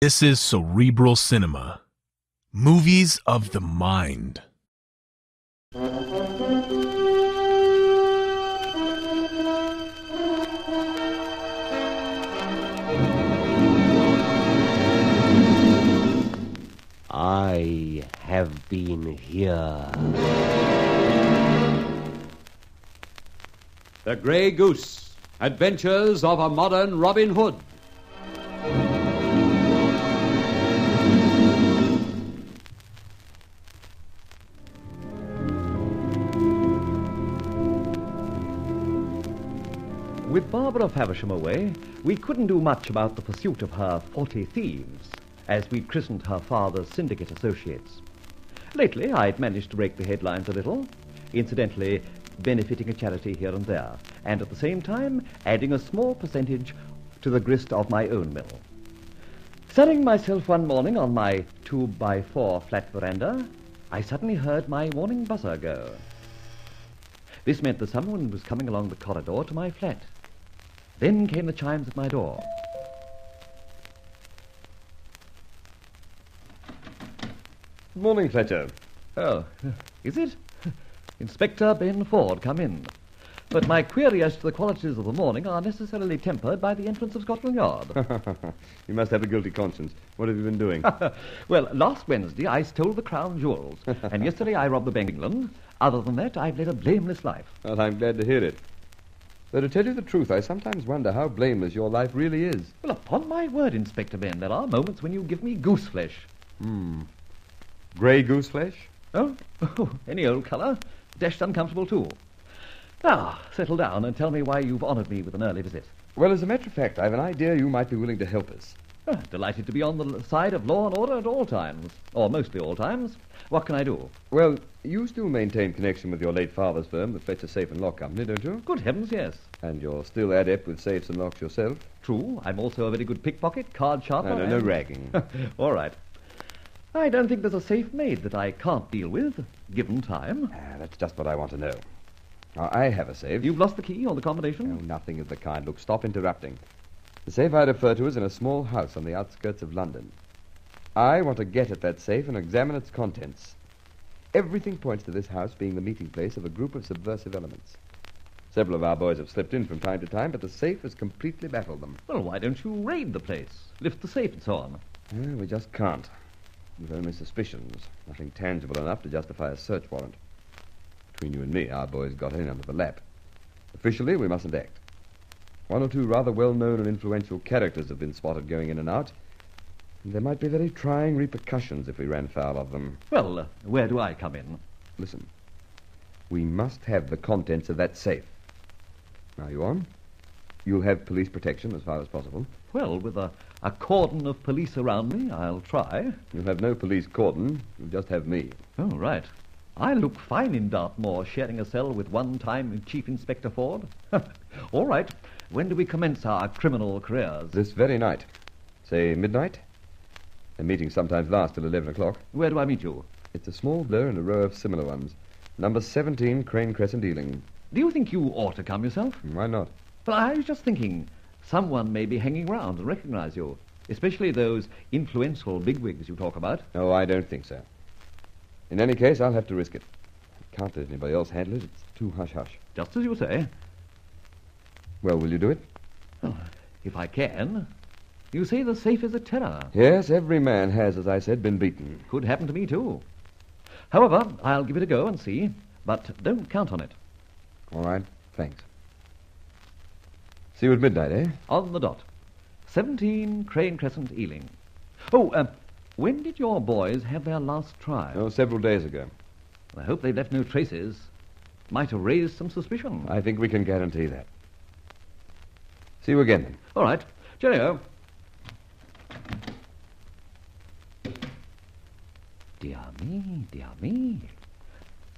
This is Cerebral Cinema. Movies of the mind. I have been here. The Grey Goose, Adventures of a Modern Robin Hood. With Barbara Faversham away, we couldn't do much about the pursuit of her 40 thieves, as we'd christened her father's syndicate associates. Lately, I'd managed to rake the headlines a little, incidentally benefiting a charity here and there, and at the same time adding a small percentage to the grist of my own mill. Sunning myself one morning on my 2x4 flat veranda, I suddenly heard my morning buzzer go. This meant that someone was coming along the corridor to my flat. Then came the chimes at my door. Good morning, Fletcher. Oh, is it? Inspector Ben Ford, come in. But my query as to the qualities of the morning are necessarily tempered by the entrance of Scotland Yard. You must have a guilty conscience. What have you been doing? Well, last Wednesday I stole the crown jewels, and yesterday I robbed the Bank of England. Other than that, I've led a blameless life. Well, I'm glad to hear it. Though to tell you the truth, I sometimes wonder how blameless your life really is. Well, upon my word, Inspector Ben, there are moments when you give me goose flesh. Grey goose flesh? Oh, any old colour. Dashed uncomfortable, too. Now, settle down and tell me why you've honoured me with an early visit. Well, as a matter of fact, I've an idea you might be willing to help us. Delighted to be on the side of law and order at all times, or mostly all times. What can I do? Well, you still maintain connection with your late father's firm, the Fletcher Safe and Lock Company, don't you? Good heavens, yes. And you're still adept with safes and locks yourself? True, I'm also a very good pickpocket, card sharpener. No ragging. All right. I don't think there's a safe made that I can't deal with, given time. That's just what I want to know. Now, I have a safe. You've lost the key or the combination? No, nothing of the kind. Look, stop interrupting. The safe I refer to is in a small house on the outskirts of London. I want to get at that safe and examine its contents. Everything points to this house being the meeting place of a group of subversive elements. Several of our boys have slipped in from time to time, but the safe has completely baffled them. Well, why don't you raid the place, lift the safe and so on? We just can't. We've only suspicions, nothing tangible enough to justify a search warrant. Between you and me, our boys got in under the lap. Officially, we mustn't act. One or two rather well-known and influential characters have been spotted going in and out. And there might be very trying repercussions if we ran foul of them. Well, where do I come in? Listen, we must have the contents of that safe. Now, you on? You'll have police protection as far as possible. Well, with a cordon of police around me, I'll try. You'll have no police cordon. You'll just have me. Oh, right. I look fine in Dartmoor, sharing a cell with one-time Chief Inspector Ford. All right. When do we commence our criminal careers? This very night. Say midnight? The meetings sometimes last till 11 o'clock. Where do I meet you? It's a small blur in a row of similar ones. Number 17, Crane Crescent, Ealing. Do you think you ought to come yourself? Why not? Well, I was just thinking, someone may be hanging around and recognize you, especially those influential bigwigs you talk about. No, I don't think so. In any case, I'll have to risk it. I can't let anybody else handle it. It's too hush-hush. Just as you say. Well, will you do it? Oh, if I can. You say the safe is a terror. Yes, every man has, as I said, been beaten. Could happen to me, too. However, I'll give it a go and see, but don't count on it. All right, thanks. See you at midnight, eh? On the dot. 17 Crane Crescent, Ealing. Oh, when did your boys have their last try? Oh, several days ago. I hope they've left no traces. Might have raised some suspicion. I think we can guarantee that. See you again, then. All right. Cheerio. Dear me, dear me.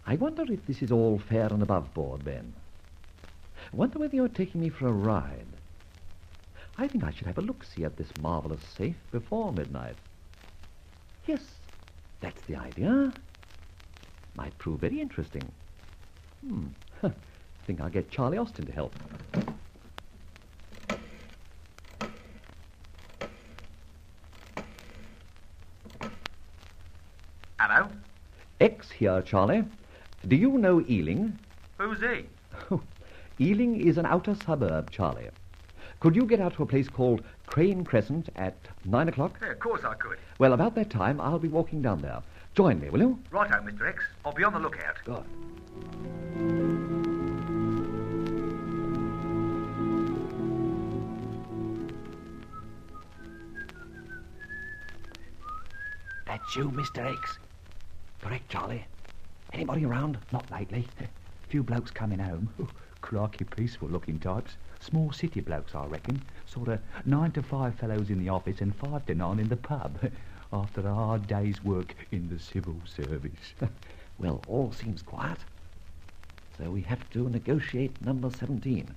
I wonder if this is all fair and above board, Ben. I wonder whether you're taking me for a ride. I think I should have a look-see at this marvelous safe before midnight. Yes, that's the idea. Might prove very interesting. I think I'll get Charlie Austin to help. Hello? X here, Charlie. Do you know Ealing? Who's he? Ealing is an outer suburb, Charlie. Could you get out to a place called Crane Crescent at 9 o'clock? Yeah, of course I could. Well, about that time, I'll be walking down there. Join me, will you? Righto, Mr. X. I'll be on the lookout. Good. That's you, Mr. X. Correct, Charlie. Anybody around? Not lately. Few blokes coming home. Crikey, peaceful-looking types. Small city blokes, I reckon. Sort of 9 to 5 fellows in the office and 5 to 9 in the pub. After a hard day's work in the civil service. Well, all seems quiet. So we have to negotiate number 17.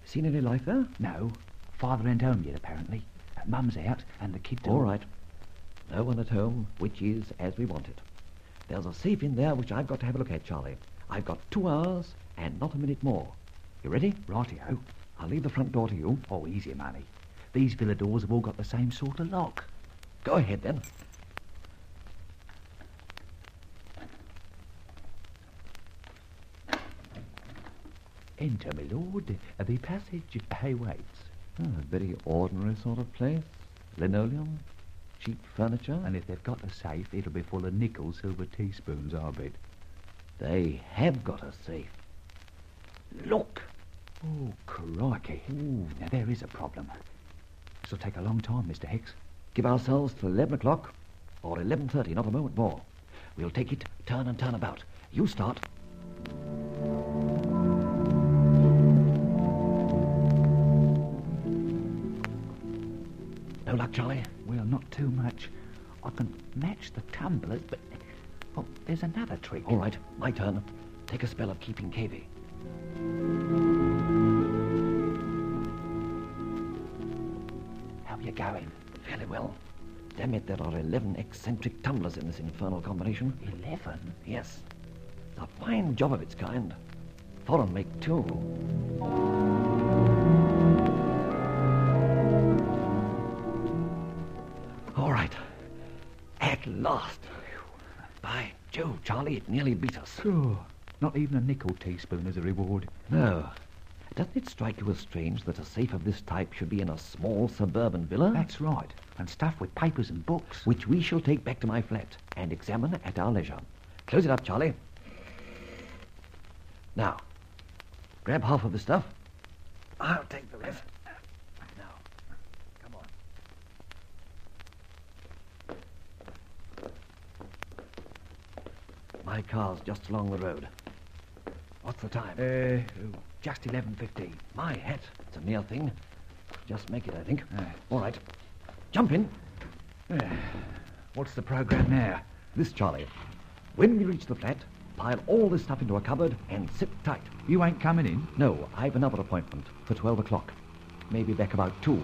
Seen any life there? No. Father ain't home yet, apparently. Mum's out and the kid too. All right. No one at home, which is as we want it. There's a safe in there which I've got to have a look at, Charlie. I've got 2 hours and not a minute more. You ready? Rightio. I'll leave the front door to you. Oh, easy, money. These villa doors have all got the same sort of lock. Go ahead, then. Enter, my lord. The passage awaits. A very ordinary sort of place. Linoleum, cheap furniture. And if they've got a safe, it'll be full of nickel silver teaspoons, I bet. They have got a safe. Look! Oh, crikey. Ooh, now there is a problem. This'll take a long time, Mr. Hicks. Give ourselves till 11 o'clock, or 11:30, not a moment more. We'll take it turn and turn about. You start. No luck, Charlie? Well, not too much. I can match the tumblers, but... Oh, there's another trick. All right, my turn. Take a spell of keeping cavey. How are you going? Fairly well. Damn it, there are 11 eccentric tumblers in this infernal combination. 11? Yes. It's a fine job of its kind. Foreign make, too. All right. At last. By Jove, Charlie, it nearly beat us. Oh, not even a nickel teaspoon as a reward. No. Doesn't it strike you as strange that a safe of this type should be in a small suburban villa? That's right. And stuffed with papers and books. Which we shall take back to my flat and examine at our leisure. Close it up, Charlie. Now, grab half of the stuff. I'll take the rest. Now, come on. My car's just along the road. What's the time? Just 11:15. My hat. It's a near thing. Just make it, I think. Aye. All right. Jump in. What's the program now? This, Charlie. When we reach the flat, pile all this stuff into a cupboard and sit tight. You ain't coming in? No, I've another appointment for 12 o'clock. Maybe back about 2. And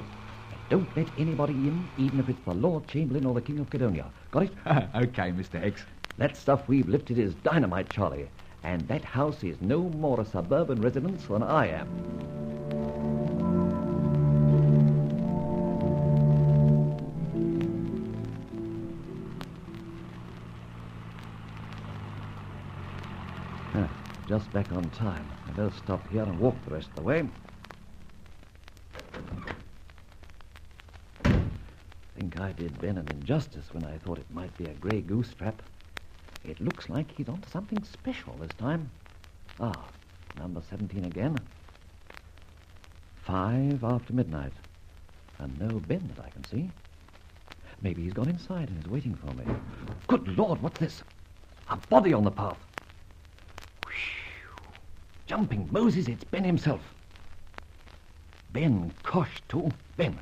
don't let anybody in, even if it's the Lord Chamberlain or the King of Cadonia. Got it? Okay, Mr. X. That stuff we've lifted is dynamite, Charlie. And that house is no more a suburban residence than I am. Just back on time. I better stop here and walk the rest of the way. Think I did Ben an injustice when I thought it might be a grey goose trap. It looks like he's onto something special this time. Ah, number 17 again. 5 after midnight. And no Ben that I can see. Maybe he's gone inside and is waiting for me. Good Lord, what's this? A body on the path. Whew. Jumping Moses, it's Ben himself. Ben, gosh, too. Ben.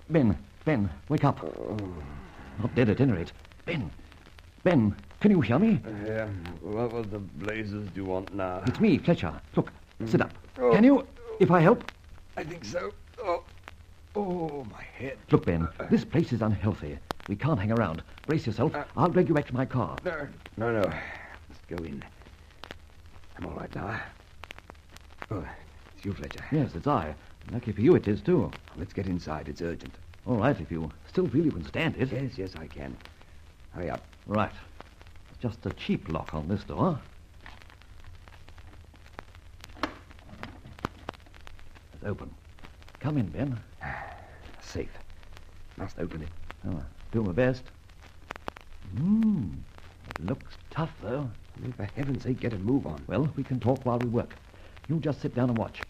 Ben, wake up. Not dead at any rate. Ben, can you hear me? Yeah. What the blazes do you want now? It's me, Fletcher. Look, sit up. Can you, if I help? I think so. Oh, my head. Look, Ben, this place is unhealthy. We can't hang around. Brace yourself. I'll drag you back to my car. No. Let's go in. I'm all right now. Oh, it's you, Fletcher. Yes, it's I. Lucky for you it is, too. Let's get inside. It's urgent. All right, if you still feel you can stand it. Yes, I can. Hurry up. Right. Just a cheap lock on this door. It's open. Come in, Ben. Safe. Must open it. Oh, do my best. It looks tough, though. I mean, for heaven's sake, get a move on. Well, we can talk while we work. You just sit down and watch.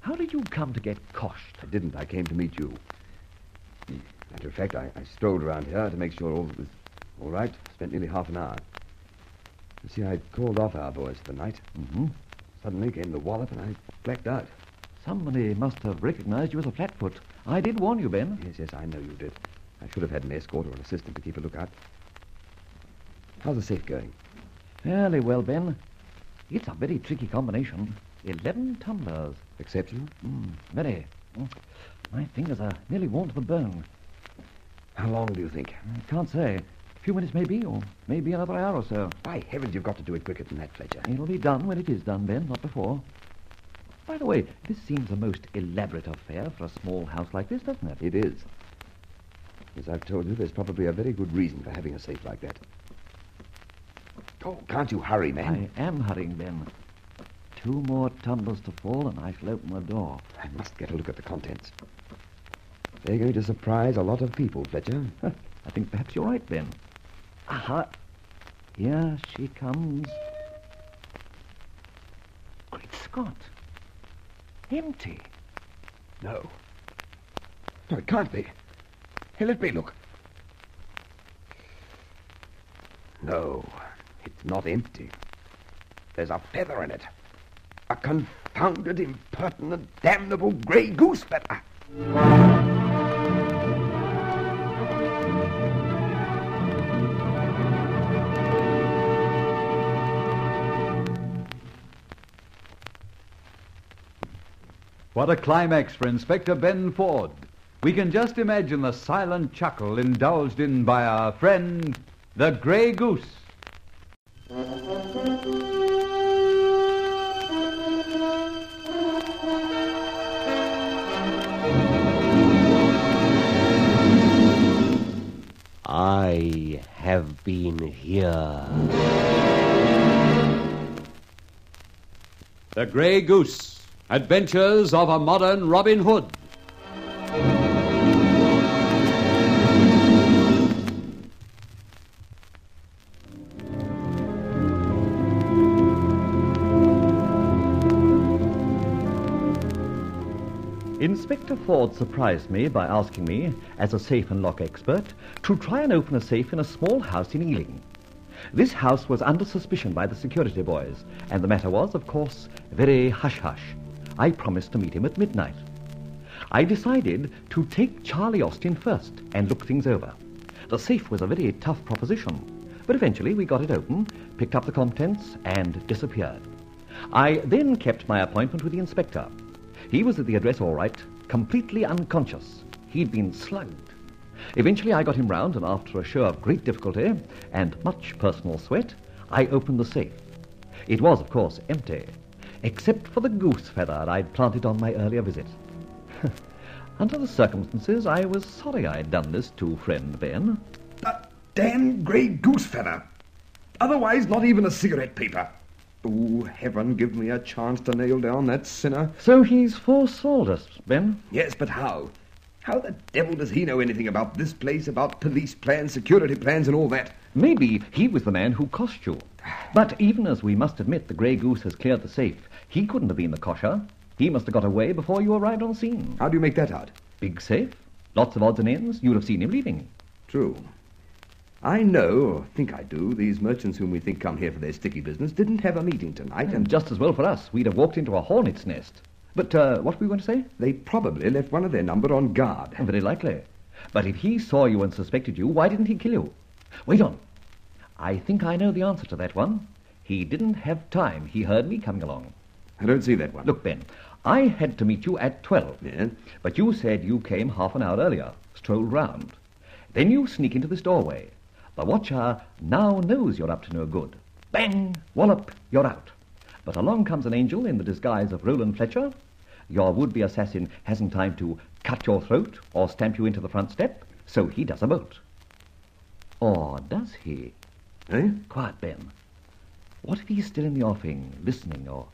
How did you come to get coshed? I didn't. I came to meet you. Matter of fact, I strolled around here to make sure all was all right. Spent nearly half an hour. You see, I'd called off our boys for the night. Mm-hmm. Suddenly came the wallop and I blacked out. Somebody must have recognized you as a flatfoot. I did warn you, Ben. Yes, I know you did. I should have had an escort or an assistant to keep a lookout. How's the safe going? Fairly well, Ben. It's a very tricky combination. 11 tumblers. Exceptional? Very. My fingers are nearly worn to the bone. How long do you think? I can't say. A few minutes maybe, or maybe another hour or so. By heavens, you've got to do it quicker than that, Fletcher. It'll be done when it is done, Ben, not before. By the way, this seems a most elaborate affair for a small house like this, doesn't it? It is. As I've told you, there's probably a very good reason for having a safe like that. Oh, can't you hurry, man? I am hurrying, Ben. 2 more tumblers to fall, and I shall open the door. I must get a look at the contents. They're going to surprise a lot of people, Fletcher. I think perhaps you're right, Ben. Aha! Here she comes. Great Scott! Empty. No. No, it can't be. Here, let me look. No, it's not empty. There's a feather in it. A confounded, impertinent, damnable grey goose feather. What a climax for Inspector Ben Ford. We can just imagine the silent chuckle indulged in by our friend, the Grey Goose. I have been here. The Grey Goose. Adventures of a Modern Robin Hood. Inspector Ford surprised me by asking me, as a safe and lock expert, to try and open a safe in a small house in Ealing. This house was under suspicion by the security boys, and the matter was, of course, very hush-hush. I promised to meet him at midnight. I decided to take Charlie Austin first and look things over. The safe was a very tough proposition, but eventually we got it open, picked up the contents, and disappeared. I then kept my appointment with the inspector. He was at the address all right, completely unconscious. He'd been slugged. Eventually I got him round, and after a show of great difficulty and much personal sweat, I opened the safe. It was, of course, empty, except for the goose feather I'd planted on my earlier visit. Under the circumstances, I was sorry I'd done this to friend Ben. That damn grey goose feather. Otherwise, not even a cigarette paper. Oh, heaven, give me a chance to nail down that sinner. So he's foresold us, Ben? Yes, but how? How the devil does he know anything about this place, about police plans, security plans, and all that? Maybe he was the man who cost you. But even as we must admit the Grey Goose has cleared the safe, he couldn't have been the kosher. He must have got away before you arrived on scene. How do you make that out? Big safe, lots of odds and ends. You'd have seen him leaving. True. I know, or think I do, these merchants whom we think come here for their sticky business didn't have a meeting tonight, And just as well for us. We'd have walked into a hornet's nest. But what were we going to say? they probably left one of their number on guard. Very likely. But if he saw you and suspected you, why didn't he kill you? Wait on. I think I know the answer to that one. He didn't have time. He heard me coming along. I don't see that one. Look, Ben, I had to meet you at 12. Yes? But you said you came half an hour earlier, strolled round. Then you sneak into this doorway. The watcher now knows you're up to no good. Bang! Wallop! You're out. But along comes an angel in the disguise of Roland Fletcher. Your would-be assassin hasn't time to cut your throat or stamp you into the front step, so he does a bolt. Or does he? Eh? Quiet, Ben. What if he's still in the offing, listening or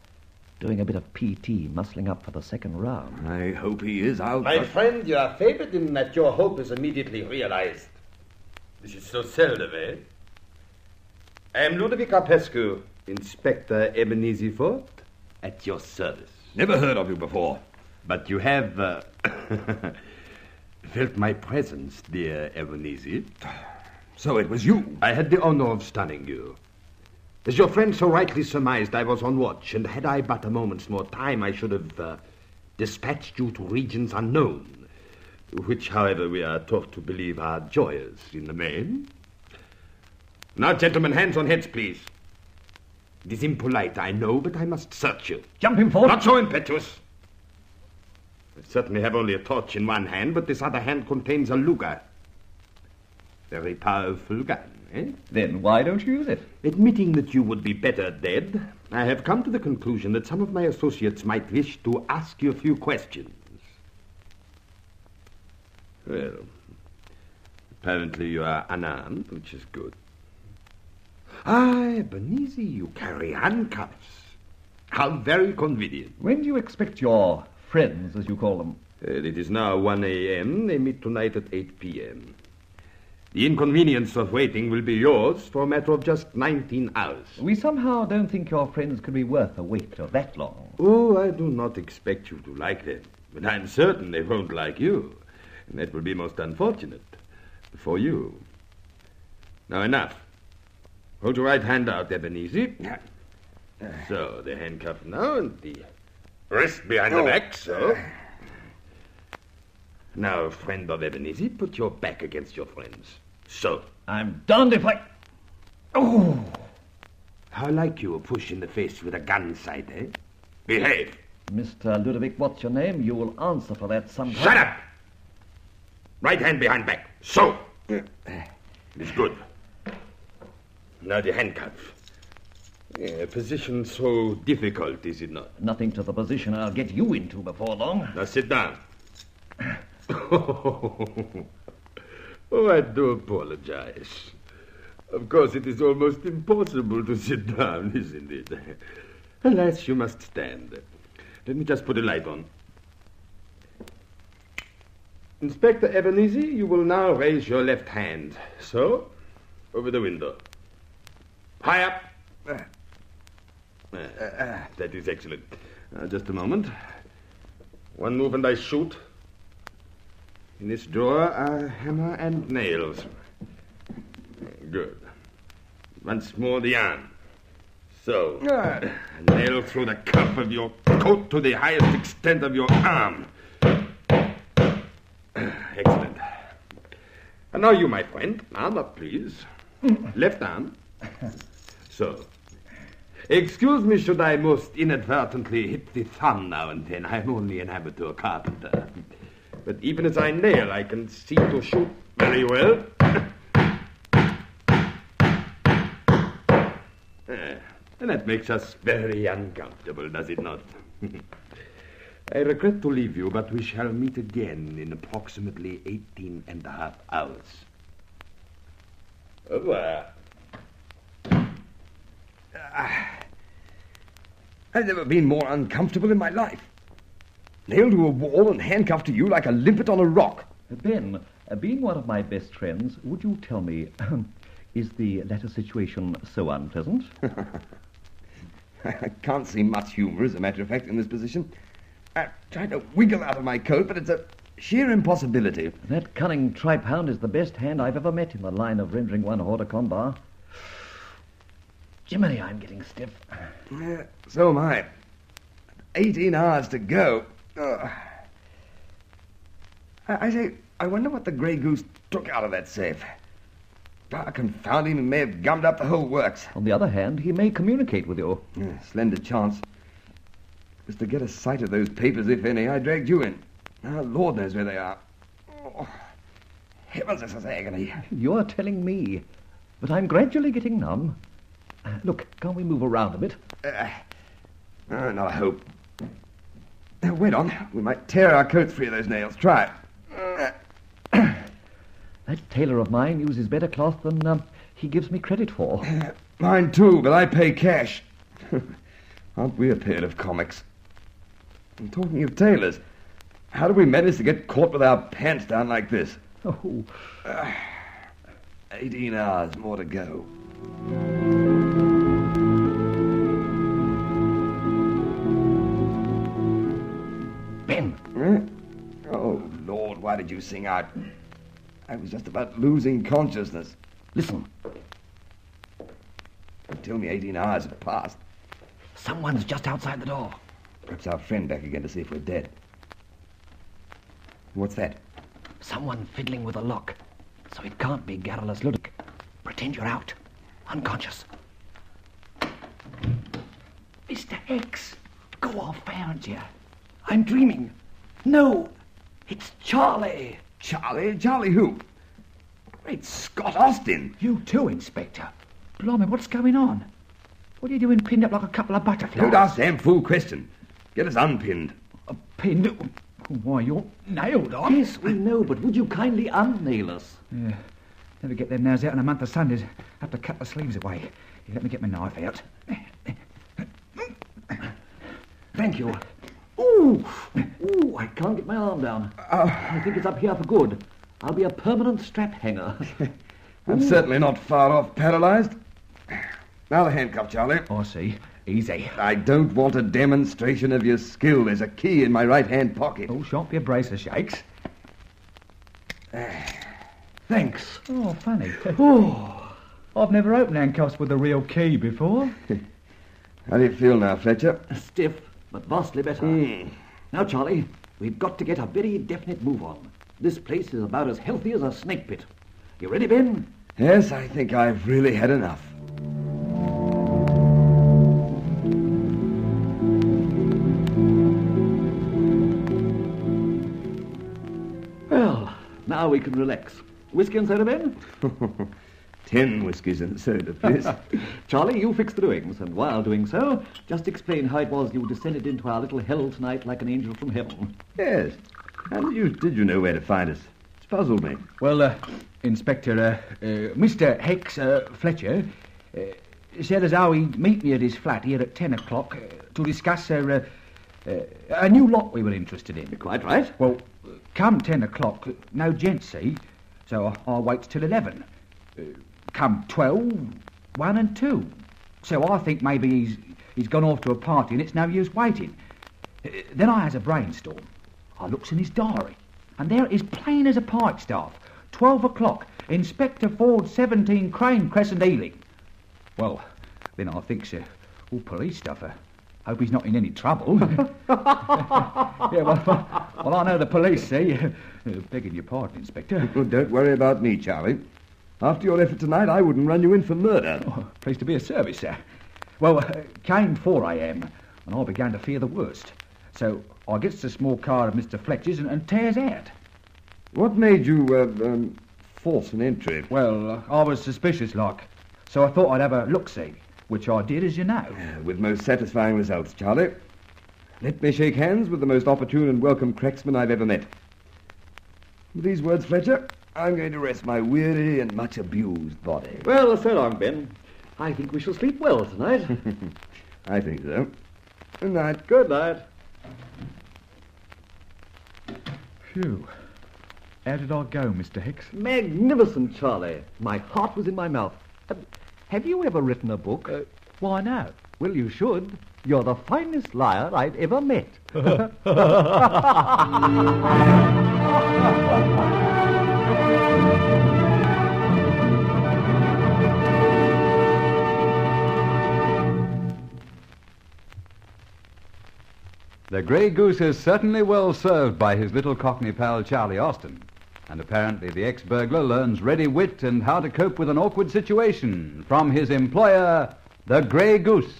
doing a bit of PT, muscling up for the second round? I hope he is out. My friend, you are favored in that your hope is immediately realized. This is so seldom, eh? I am Ludovic Arpescu, Inspector Ebenezer Ford, at your service. Never heard of you before. But you have felt my presence, dear Ebenezer. So it was you. I had the honor of stunning you. As your friend so rightly surmised, I was on watch, and had I but a moment's more time, I should have dispatched you to regions unknown, which, however, we are taught to believe are joyous in the main. Now, gentlemen, hands on heads, please. It is impolite, I know, but I must search you. Jump him, Ford. Not so impetuous. I certainly have only a torch in one hand, but this other hand contains a Luger. Very powerful gun, eh? Then why don't you use it? Admitting that you would be better dead, I have come to the conclusion that some of my associates might wish to ask you a few questions. Well, apparently you are unarmed, which is good. Ah, Ebenezer, you carry handcuffs. How very convenient. When do you expect your friends, as you call them? It is now 1 a.m. They meet tonight at 8 p.m. The inconvenience of waiting will be yours for a matter of just 19 hours. We somehow don't think your friends could be worth a wait of that long. Oh, I do not expect you to like them, but I'm certain they won't like you, and that will be most unfortunate for you. Now, enough. Hold your right hand out, Ebenezer. So, the handcuff now, and the wrist behind the back, so. Now, friend of Ebenezer, put your back against your friends. So. I'm darned if I... Oh! How like you a push in the face with a gun sight, eh? Behave. Mr. Ludovic, what's your name? You will answer for that sometime. Shut up! Right hand behind back. So. It's good. Now the handcuff. A position so difficult, is it not? Nothing to the position I'll get you into before long. Now sit down. Oh, I do apologize. Of course, it is almost impossible to sit down, isn't it? Alas, you must stand. Let me just put a light on. Inspector Ebenezer, you will now raise your left hand. So, over the window. High up. That is excellent. Just a moment. One move and I shoot. In this drawer are hammer and nails. Good. Once more the arm. So. A nail through the cuff of your coat to the highest extent of your arm. Excellent. And now you, my friend. Arm up, please. Left arm. So. Excuse me should I most inadvertently hit the thumb now and then. I'm only an amateur carpenter. But even as I nail, I can see to shoot very well. And that makes us very uncomfortable, does it not? I regret to leave you, but we shall meet again in approximately 18 and a half hours. Au revoir. I've never been more uncomfortable in my life. Nailed to a wall and handcuffed to you like a limpet on a rock. Ben, being one of my best friends, would you tell me, is the latter situation so unpleasant? I can't see much humor, as a matter of fact, in this position. I tried to wiggle out of my coat, but it's a sheer impossibility. That cunning tripe hound is the best hand I've ever met in the line of rendering one hors de combat. Jiminy, I'm getting stiff. So am I. 18 hours to go. I say, I wonder what the Grey Goose took out of that safe. Confound him, he may have gummed up the whole works. On the other hand, he may communicate with you. Slender chance. Just to get a sight of those papers, if any, I dragged you in. Now, Lord knows where they are. Oh, heavens, this is agony. You're telling me. But I'm gradually getting numb. Look, can't we move around a bit? Not a hope. Wait on. We might tear our coats free of those nails. Try it. That tailor of mine uses better cloth than he gives me credit for. Mine too, but I pay cash. Aren't we a pair of comics? And talking of tailors, how do we manage to get caught with our pants down like this? Oh, 18 hours more to go. Ben! Oh, Lord, why did you sing out? I was just about losing consciousness. Listen. Don't tell me 18 hours have passed. Someone's just outside the door. Perhaps our friend back again to see if we're dead. What's that? Someone fiddling with a lock. So it can't be Garrulus Ludwig. Pretend you're out. Unconscious. Mr. X, go off, aren't you? I'm dreaming. No, it's Charlie. Charlie? Charlie who? Great Scott, Austin. You too, Inspector. Blimey, what's going on? What are you doing pinned up like a couple of butterflies? Don't ask damn fool question. Get us unpinned. Pinned? Why, you're nailed on. Yes, we know, but would you kindly unnail us? Yeah. Never get them nails out in a month of Sundays. Have to cut the sleeves away. You let me get my knife out. Thank you. Ooh, I can't get my arm down. I think it's up here for good. I'll be a permanent strap hanger. I'm certainly not far off paralyzed. Now the handcuff, Charlie. I see. Easy. I don't want a demonstration of your skill. There's a key in my right-hand pocket. Oh, shan't be a brace of shakes. Thanks. Oh, funny. I've never opened handcuffs with a real key before. How do you feel now, Fletcher? Stiff, but vastly better. Now, Charlie, we've got to get a very definite move on. This place is about as healthy as a snake pit. You ready, Ben? Yes, I think I've really had enough. Well, now we can relax. Whiskey and soda, Ben? 10 whiskies and soda, please. Charlie, you fix the doings, and while doing so, just explain how it was you descended into our little hell tonight like an angel from heaven. Yes. How did you know where to find us? It's puzzled me. Well, Inspector, Mr. Hex Fletcher said as how he'd meet me at his flat here at 10 o'clock to discuss a new lot we were interested in. Quite right. Well, come 10 o'clock, no gents, see, so I'll wait till 11. Come 12, 1 and 2. So I think maybe he's gone off to a party and it's no use waiting. Then I has a brainstorm. I looks in his diary, and there it is plain as a pikestaff. 12 o'clock, Inspector Ford, 17 Crane Crescent, Ealing. Well, then I thinks, all police stuff. Hope he's not in any trouble. Yeah, well, I know the police, see. Begging your pardon, Inspector. Well, don't worry about me, Charlie. After your effort tonight, I wouldn't run you in for murder. Oh, pleased to be of service, sir. Well, came 4 a.m, and I began to fear the worst. So I gets the small car of Mr. Fletcher's and tears out. What made you force an entry? Well, I was suspicious, like, so I thought I'd have a look-see, which I did, as you know. With most satisfying results, Charlie. Let me shake hands with the most opportune and welcome cracksman I've ever met. With these words, Fletcher, I'm going to rest my weary and much abused body. Well, so long, Ben. I think we shall sleep well tonight. I think so. Good night. Good night. Phew. How did I go, Mr. Hicks? Magnificent, Charlie. My heart was in my mouth. Have you ever written a book? Why, no. Well, you should. You're the finest liar I've ever met. The Grey Goose is certainly well served by his little Cockney pal Charlie Austin. And apparently the ex-burglar learns ready wit and how to cope with an awkward situation from his employer, the Grey Goose.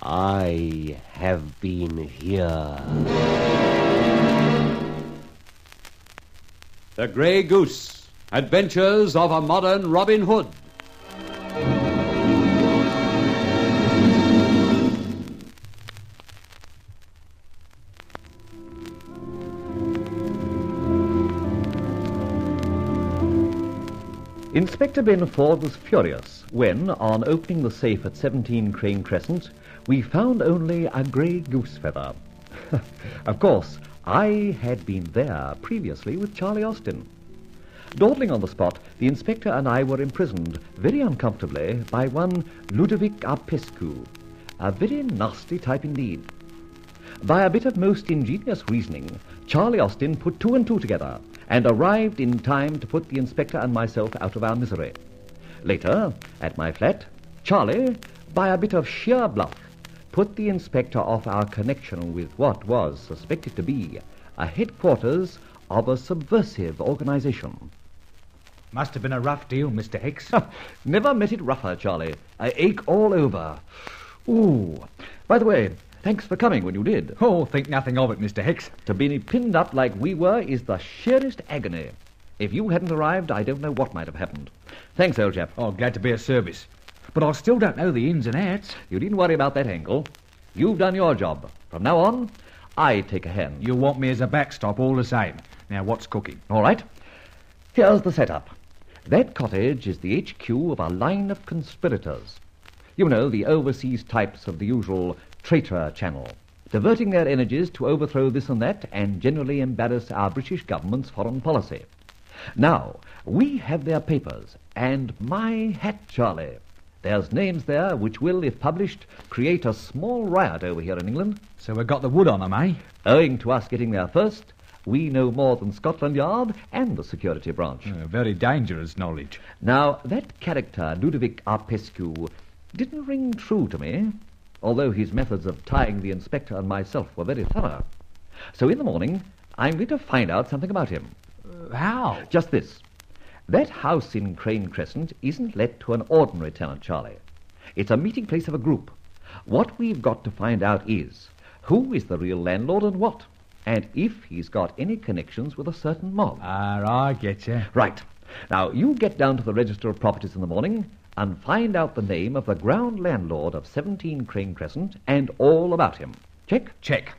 I have been here. The Grey Goose, Adventures of a Modern Robin Hood. Inspector Benford was furious when, on opening the safe at 17 Crane Crescent, we found only a grey goose feather. Of course, I had been there previously with Charlie Austin. Dawdling on the spot, the inspector and I were imprisoned very uncomfortably by one Ludovic Arpescu, a very nasty type indeed. By a bit of most ingenious reasoning, Charlie Austin put two and two together and arrived in time to put the inspector and myself out of our misery. Later, at my flat, Charlie, by a bit of sheer bluff, put the inspector off our connection with what was suspected to be a headquarters of a subversive organization. Must have been a rough deal, Mr. Hicks. Never met it rougher, Charlie. I ache all over. Ooh. By the way, thanks for coming when you did. Oh, think nothing of it, Mr. Hicks. To be pinned up like we were is the sheerest agony. If you hadn't arrived, I don't know what might have happened. Thanks, old chap. Oh, glad to be of service. But I still don't know the ins and outs. You needn't worry about that, Angle. You've done your job. From now on, I take a hand. You want me as a backstop all the same. Now, what's cooking? All right. Here's the setup. That cottage is the HQ of a line of conspirators. You know, the overseas types of the usual traitor channel, diverting their energies to overthrow this and that and generally embarrass our British government's foreign policy. Now, we have their papers, and my hat, Charlie. There's names there which will, if published, create a small riot over here in England. So we've got the wood on 'em, eh? Owing to us getting there first, we know more than Scotland Yard and the security branch. Very dangerous knowledge. Now, that character, Ludovic Arpescu, didn't ring true to me, although his methods of tying the inspector and myself were very thorough. So in the morning, I'm going to find out something about him. How? Just this. That house in Crane Crescent isn't let to an ordinary tenant, Charlie. It's a meeting place of a group. What we've got to find out is who is the real landlord and what, and if he's got any connections with a certain mob. I get you. Right. Now, you get down to the Register of Properties in the morning and find out the name of the ground landlord of 17 Crane Crescent and all about him. Check? Check.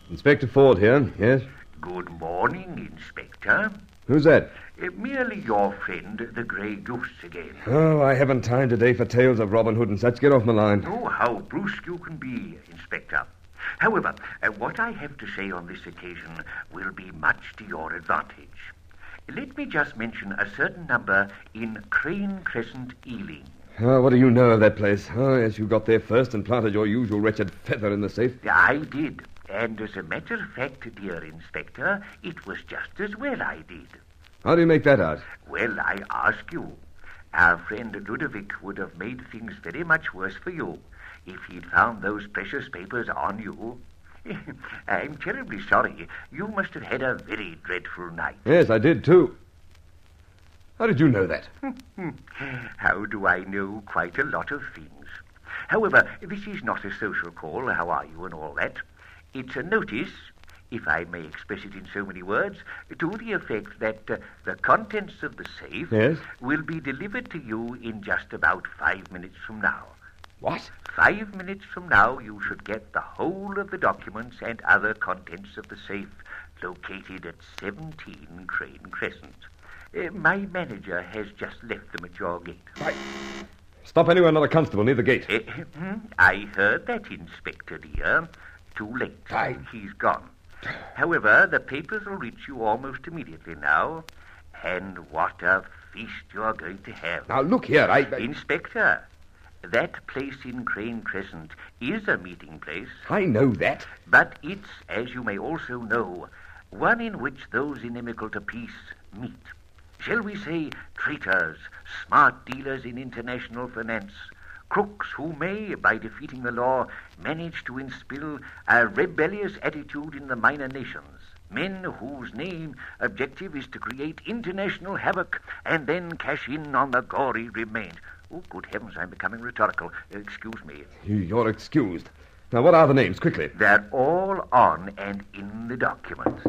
Inspector Ford here, yes? Good morning, Inspector. Who's that? Merely your friend, the Grey Goose, again. Oh, I haven't time today for tales of Robin Hood and such. Get off my line. Oh, how brusque you can be, Inspector. However, what I have to say on this occasion will be much to your advantage. Let me just mention a certain number in Crane Crescent, Ealing. Oh, what do you know of that place? Oh, yes, you got there first and planted your usual wretched feather in the safe. I did. And as a matter of fact, dear Inspector, it was just as well I did. How do you make that out? Well, I ask you. Our friend Ludovic would have made things very much worse for you if he'd found those precious papers on you. I'm terribly sorry. You must have had a very dreadful night. Yes, I did too. How did you know that? How do I know quite a lot of things? However, this is not a social call, how are you and all that. It's a notice, if I may express it in so many words, to the effect that the contents of the safe Yes? will be delivered to you in just about 5 minutes from now. What? 5 minutes from now, you should get the whole of the documents and other contents of the safe located at 17 Crane Crescent. My manager has just left them at your gate. Right. Stop anywhere not a constable near the gate. I heard that, Inspector dear. Too late. Aye. He's gone. However, the papers will reach you almost immediately now. And what a feast you're going to have. Now, look here, Inspector, that place in Crane Crescent is a meeting place. I know that. But it's, as you may also know, one in which those inimical to peace meet. Shall we say traitors, smart dealers in international finance, crooks who may, by defeating the law, manage to instill a rebellious attitude in the minor nations. Men whose main objective is to create international havoc and then cash in on the gory remains. Oh, good heavens, I'm becoming rhetorical. Excuse me. You're excused. Now, what are the names, quickly? They're all on and in the documents.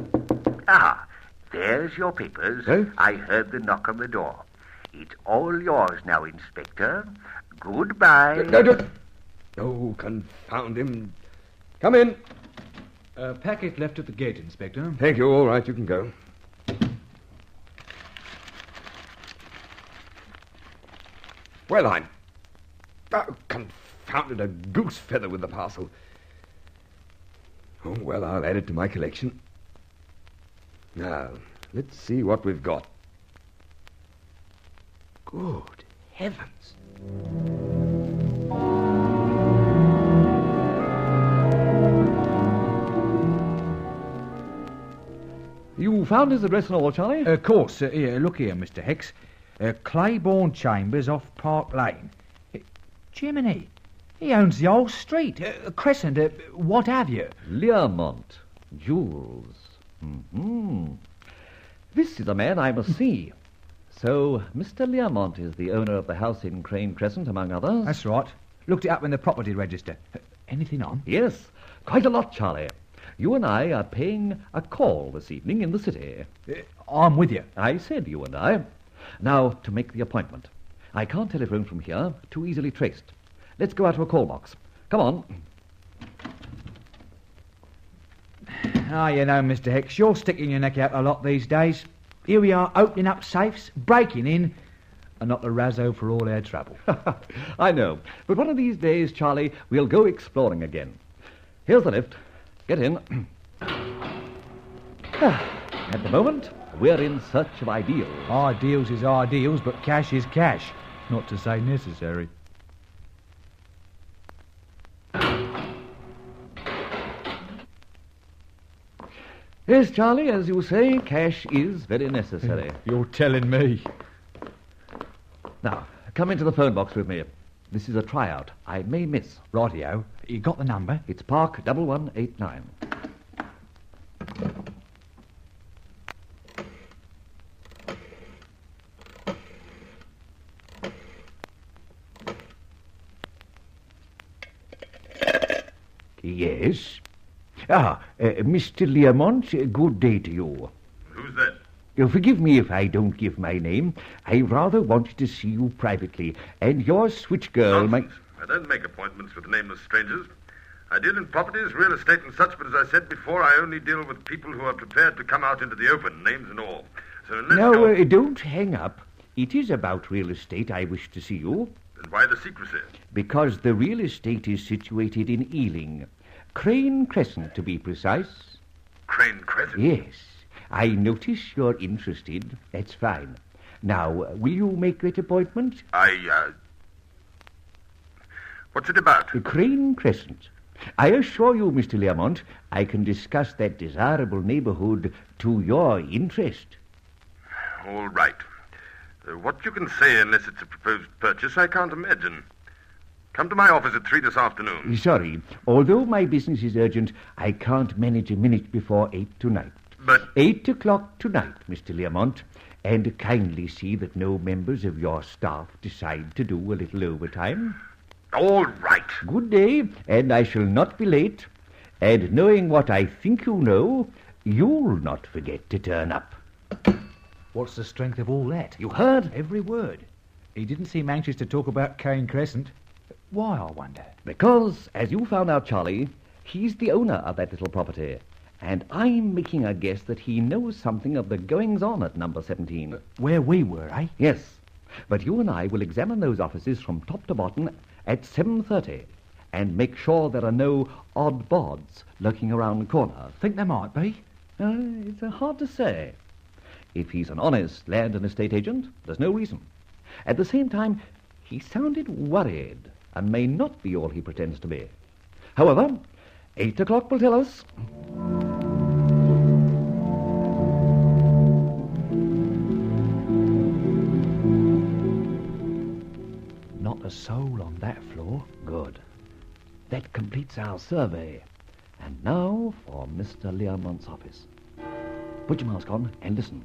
Ah, there's your papers. Eh? I heard the knock on the door. It's all yours now, Inspector. Goodbye. No. Oh, confound him. Come in. Packet left at the gate, Inspector. Thank you. All right, you can go. Well, I'm... Oh, confounded, a goose feather with the parcel. Oh, well, I'll add it to my collection. Now, let's see what we've got. Good heavens. You found his address and all, Charlie? Of course. Here, look here, Mr. Hex. Claiborne Chambers off Park Lane. Jiminy, he owns the whole street. Crescent, what have you? Learmont. Jewels. This is a man I must see. So, Mr. Learmont is the owner of the house in Crane Crescent, among others? That's right. Looked it up in the property register. Anything on? Yes, quite a lot, Charlie. You and I are paying a call this evening in the city. I'm with you. I said you and I. Now, to make the appointment. I can't telephone from here, too easily traced. Let's go out to a call box. Come on. You know, Mr. Hex, you're sticking your neck out a lot these days. Here we are, opening up safes, breaking in, and not the razzo for all our trouble. I know. But one of these days, Charlie, we'll go exploring again. Here's the lift. Get in. At the moment, we're in search of ideals. Ideals is ideals, but cash is cash. Not to say necessary. Yes, Charlie, as you say, cash is very necessary. You're telling me. Now, come into the phone box with me. This is a tryout. I may miss. Rightio. You got the number? It's Park 1189. Yes. Mr. Learmont, good day to you. Who's that? Forgive me if I don't give my name. I rather wanted to see you privately, and your switch girl might... I don't make appointments with nameless strangers. I deal in properties, real estate and such, but as I said before, I only deal with people who are prepared to come out into the open, names and all. So unless No, don't hang up. It is about real estate I wish to see you. Then why the secrecy? Because the real estate is situated in Ealing. Crane Crescent, to be precise. Crane Crescent? Yes. I notice you're interested. That's fine. Now, will you make that appointment? What's it about? Crane Crescent. I assure you, Mr. Learmont, I can discuss that desirable neighborhood to your interest. All right. What you can say, unless it's a proposed purchase, I can't imagine. Come to my office at 3 this afternoon. Sorry. Although my business is urgent, I can't manage a minute before 8 tonight. But... 8 o'clock tonight, Mr. Learmont. And kindly see that no members of your staff decide to do a little overtime. All right. Good day, and I shall not be late. And knowing what I think you know, you'll not forget to turn up. What's the strength of all that? You heard? Every word. He didn't seem anxious to talk about Crane Crescent. Why, I wonder? Because, as you found out, Charlie, he's the owner of that little property. And I'm making a guess that he knows something of the goings-on at number 17. Where we were, eh? Yes. But you and I will examine those offices from top to bottom at 7:30 and make sure there are no odd bods lurking around the corner. Think there might be? It's hard to say. If he's an honest land and estate agent, there's no reason. At the same time, he sounded worried and may not be all he pretends to be. However, 8 o'clock will tell us. Not a soul on that floor. Good. That completes our survey. And now for Mr. Learmont's office. Put your mask on and listen.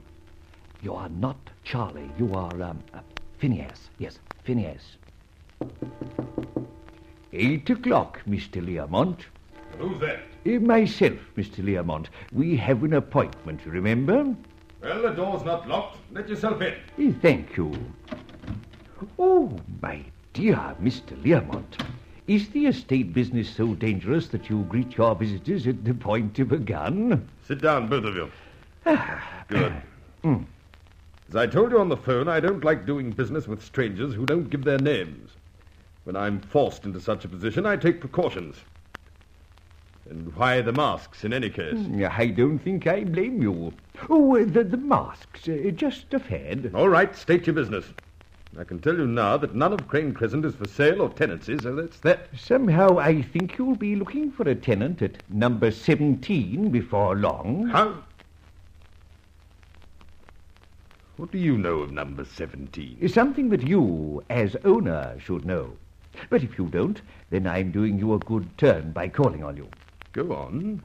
You are not Charlie. You are, Phineas. Yes, Phineas. 8 o'clock, Mr. Learmont. Who's that? Myself, Mr. Learmont. We have an appointment, you remember? Well, the door's not locked. Let yourself in. Thank you. Oh, my dear Mr. Learmont. Is the estate business so dangerous that you greet your visitors at the point of a gun? Sit down, both of you. Good. As I told you on the phone, I don't like doing business with strangers who don't give their names. When I'm forced into such a position, I take precautions. And why the masks, in any case? I don't think I blame you. Oh, the masks, just a fad. All right, state your business. I can tell you now that none of Crane Crescent is for sale or tenancy, so that's that. Somehow I think you'll be looking for a tenant at number 17 before long. How? What do you know of number 17? Something that you, as owner, should know. But if you don't, then I'm doing you a good turn by calling on you. Go on.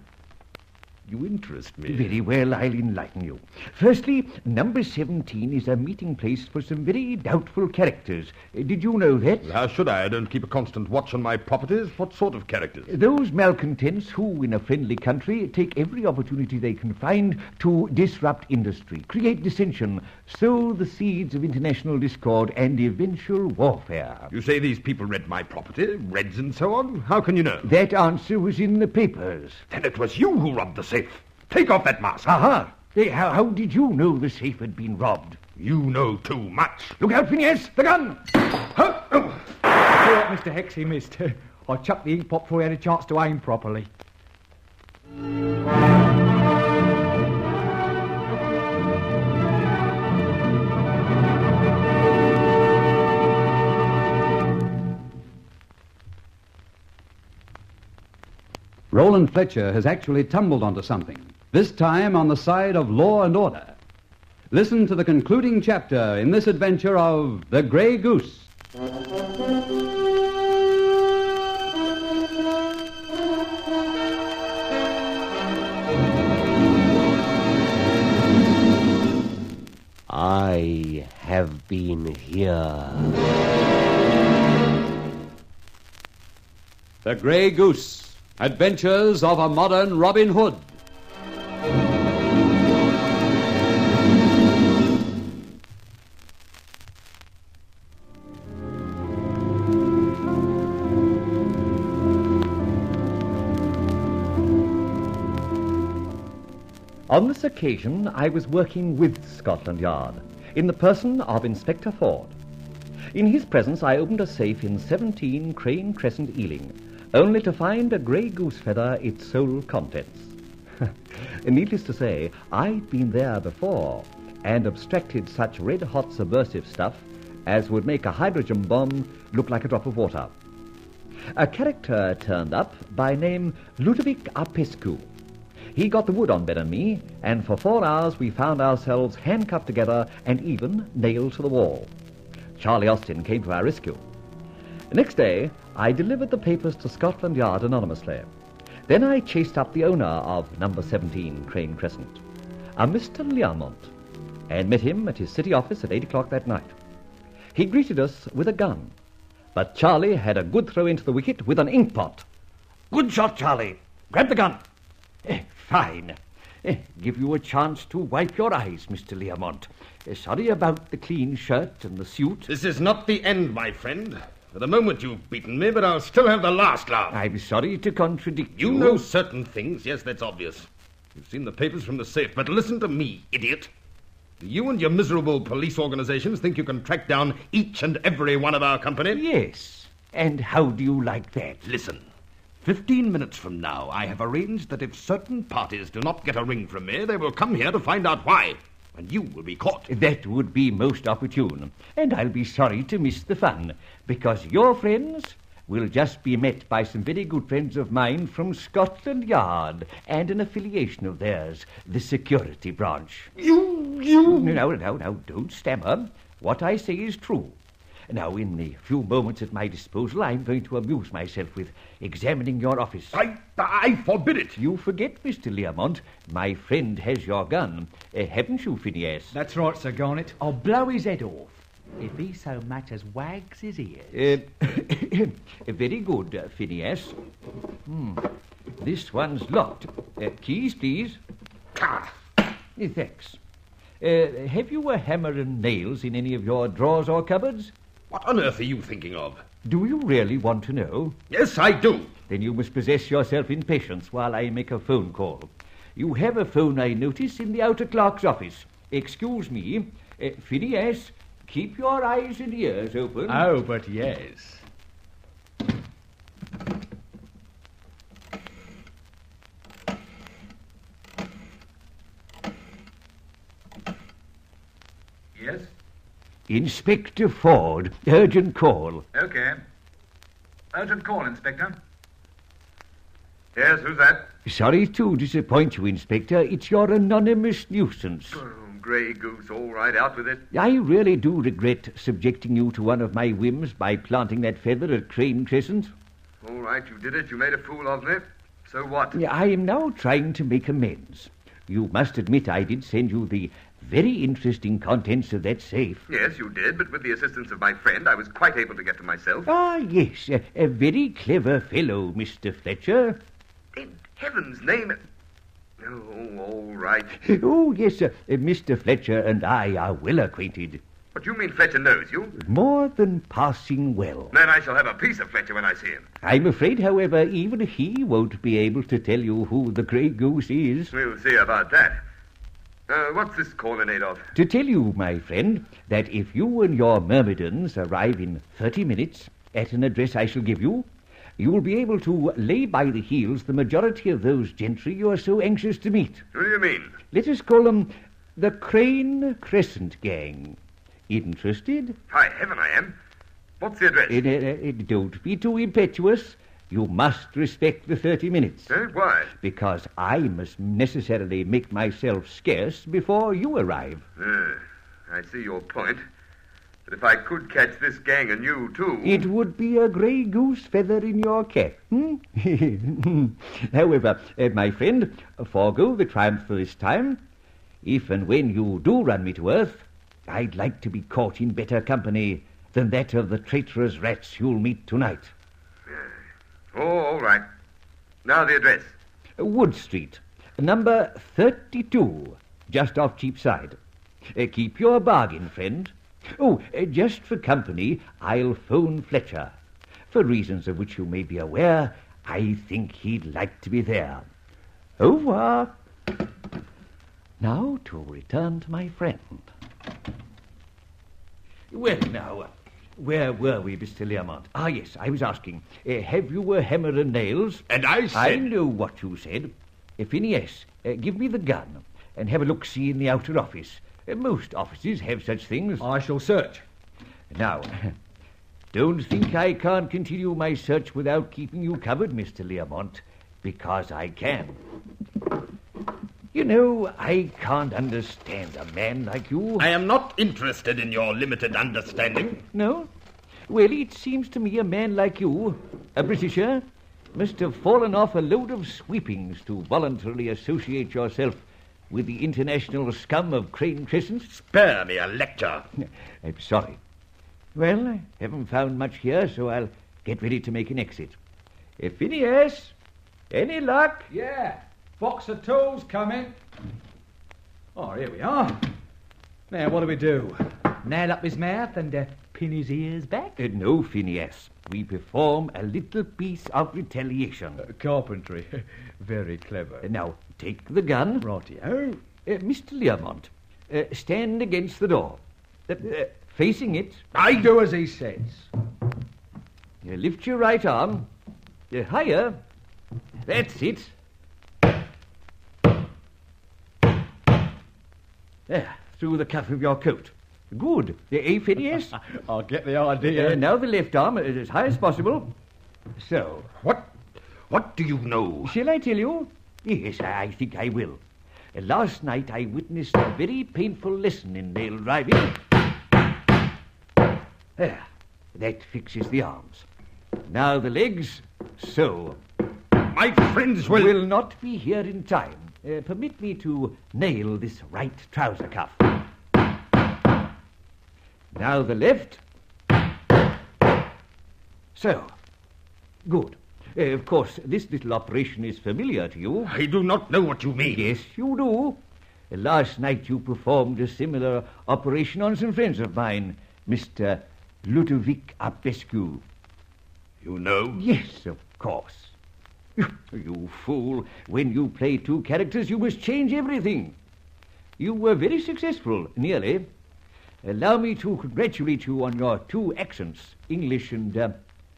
You interest me. Very well, I'll enlighten you. Firstly, number 17 is a meeting place for some very doubtful characters. Did you know that? How should I? I don't keep a constant watch on my properties. What sort of characters? Those malcontents who, in a friendly country, take every opportunity they can find to disrupt industry, create dissension, sow the seeds of international discord and eventual warfare. You say these people read my property, Reds and so on? How can you know? That answer was in the papers. Then it was you who robbed the safe. Take off that mask. Aha! How did you know the safe had been robbed? You know too much. Look out, Phineas! The gun! All right, Mr. Hex, he missed. I chucked the ink pot before he had a chance to aim properly. Roland Fletcher has actually tumbled onto something, this time on the side of law and order. Listen to the concluding chapter in this adventure of The Grey Goose. I have been here. The Grey Goose. Adventures of a Modern Robin Hood. On this occasion, I was working with Scotland Yard, in the person of Inspector Ford. In his presence, I opened a safe in 17 Crane Crescent, Ealing, only to find a grey goose feather its sole contents. Needless to say, I'd been there before and abstracted such red-hot subversive stuff as would make a hydrogen bomb look like a drop of water. A character turned up by name Ludovic Arpescu. He got the wood on Ben and me, and for 4 hours we found ourselves handcuffed together and even nailed to the wall. Charlie Austin came to our rescue. Next day, I delivered the papers to Scotland Yard anonymously. Then I chased up the owner of number 17 Crane Crescent, a Mr. Learmont, and met him at his city office at 8 o'clock that night. He greeted us with a gun, but Charlie had a good throw into the wicket with an ink pot. Good shot, Charlie. Grab the gun. Fine. Give you a chance to wipe your eyes, Mr. Learmont. Sorry about the clean shirt and the suit. This is not the end, my friend. For the moment you've beaten me, but I'll still have the last laugh. I'm sorry to contradict you. You know certain things, yes, that's obvious. You've seen the papers from the safe, but listen to me, idiot. You and your miserable police organizations think you can track down each and every one of our company? Yes. And how do you like that? Listen. 15 minutes from now, I have arranged that if certain parties do not get a ring from me, they will come here to find out why. And you will be caught. That would be most opportune. And I'll be sorry to miss the fun, because your friends will just be met by some very good friends of mine from Scotland Yard and an affiliation of theirs, the security branch. You... No, don't stammer. What I say is true. Now, in the few moments at my disposal, I'm going to amuse myself with examining your office. I forbid it. You forget, Mr. Learmont, my friend has your gun. Haven't you, Phineas? That's right, Sir Garnet. I'll blow his head off if he so much as wags his ears. Very good, Phineas. This one's locked. Keys, please. Thanks. Have you a hammer and nails in any of your drawers or cupboards? What on earth are you thinking of? Do you really want to know? Yes, I do. Then you must possess yourself in patience while I make a phone call. You have a phone, I notice, in the outer clerk's office. Excuse me. Phineas, keep your eyes and ears open. Oh, but yes. Yes? Inspector Ford, urgent call. Okay. Urgent call, Inspector. Yes, who's that? Sorry to disappoint you, Inspector. It's your anonymous nuisance. Oh, Grey Goose, all right, out with it. I really do regret subjecting you to one of my whims by planting that feather at Crane Crescent. All right, you did it. You made a fool of me. So what? I am now trying to make amends. You must admit I did send you the very interesting contents of that safe. Yes, you did, but with the assistance of my friend, I was quite able to get to myself. Ah, yes, a very clever fellow, Mr. Fletcher. In heaven's name... Oh, all right. Oh, yes, sir. Mr. Fletcher and I are well acquainted. What, you mean Fletcher knows you? More than passing well. Then I shall have a piece of Fletcher when I see him. I'm afraid, however, even he won't be able to tell you who the Grey Goose is. We'll see about that. What's this calling aid of? To tell you, my friend, that if you and your myrmidons arrive in 30 minutes at an address I shall give you, you will be able to lay by the heels the majority of those gentry you are so anxious to meet. What do you mean? Let us call them the Crane Crescent Gang. Interested? High heaven, I am. What's the address? Don't be too impetuous. You must respect the 30 minutes. Why? Because I must necessarily make myself scarce before you arrive. I see your point. But if I could catch this gang and you, too... It would be a grey goose feather in your cap. However, my friend, forego the triumph for this time. If and when you do run me to earth, I'd like to be caught in better company than that of the traitorous rats you'll meet tonight. Oh, all right. Now the address. Wood Street, number 32, just off Cheapside. Keep your bargain, friend. Oh, just for company, I'll phone Fletcher. For reasons of which you may be aware, I think he'd like to be there. Au revoir. Now to return to my friend. Well, now, where were we, Mr. Learmont? Ah, yes, I was asking, have you a hammer and nails? And I said... I know what you said. Phineas, give me the gun and have a look-see in the outer office. Most offices have such things. I shall search. Now, don't think I can't continue my search without keeping you covered, Mr. Learmont, because I can. You know, I can't understand a man like you. I am not interested in your limited understanding. No? Well, it seems to me a man like you, a Britisher, must have fallen off a load of sweepings to voluntarily associate yourself with the international scum of Crane Crescent. Spare me a lecture. I'm sorry. Well, I haven't found much here, so I'll get ready to make an exit. Phineas, any luck? Yeah, box of tools coming. Oh, here we are. Now, what do we do? Nail up his mouth and pin his ears back? No, Phineas. We perform a little piece of retaliation. Carpentry. Very clever. Now, take the gun. Righty-o. Mr. Learmont, stand against the door. Facing it. I do as he says. Lift your right arm. Higher. That's it. There, through the cuff of your coat. Good. Phineas? I'll get the idea. Now the left arm, as high as possible. So. What do you know? Shall I tell you? Yes, I think I will. Last night I witnessed a very painful lesson in nail driving. There. That fixes the arms. Now the legs. So. My friends will not be here in time. Permit me to nail this right trouser cuff. Now the left. So. Good. Of course, this little operation is familiar to you. I do not know what you mean. Yes, you do. Last night you performed a similar operation on some friends of mine, Mr. Ludovic Abescu. You know? Yes, of course. You fool. When you play two characters, you must change everything. You were very successful, nearly. Allow me to congratulate you on your two accents, English and,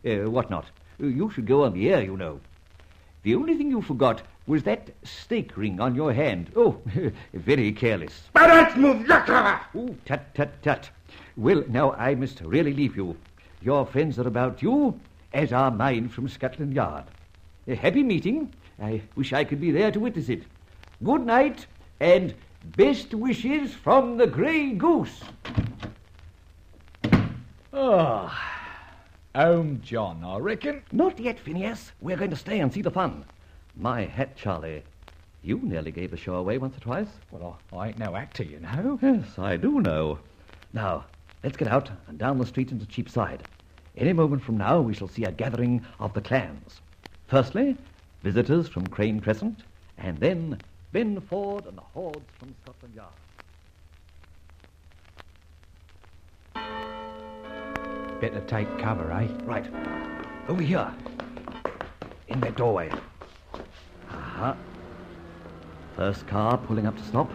whatnot. You should go on the air, you know. The only thing you forgot was that stake ring on your hand. Oh, very careless. Oh, tut, tut, tut. Well, now I must really leave you. Your friends are about you, as are mine from Scotland Yard. A happy meeting. I wish I could be there to witness it. Good night, and best wishes from the Grey Goose. Oh, home John, I reckon. Not yet, Phineas. We're going to stay and see the fun. My hat, Charlie. You nearly gave the show away once or twice. Well, I ain't no actor, you know. Yes, I do know. Now, let's get out and down the street into Cheapside. Any moment from now, we shall see a gathering of the clans. Firstly, visitors from Crane Crescent, and then Ben Ford and the hordes from Scotland Yard. Better take cover, eh? Right. Over here. In that doorway. Aha. First car pulling up to stop.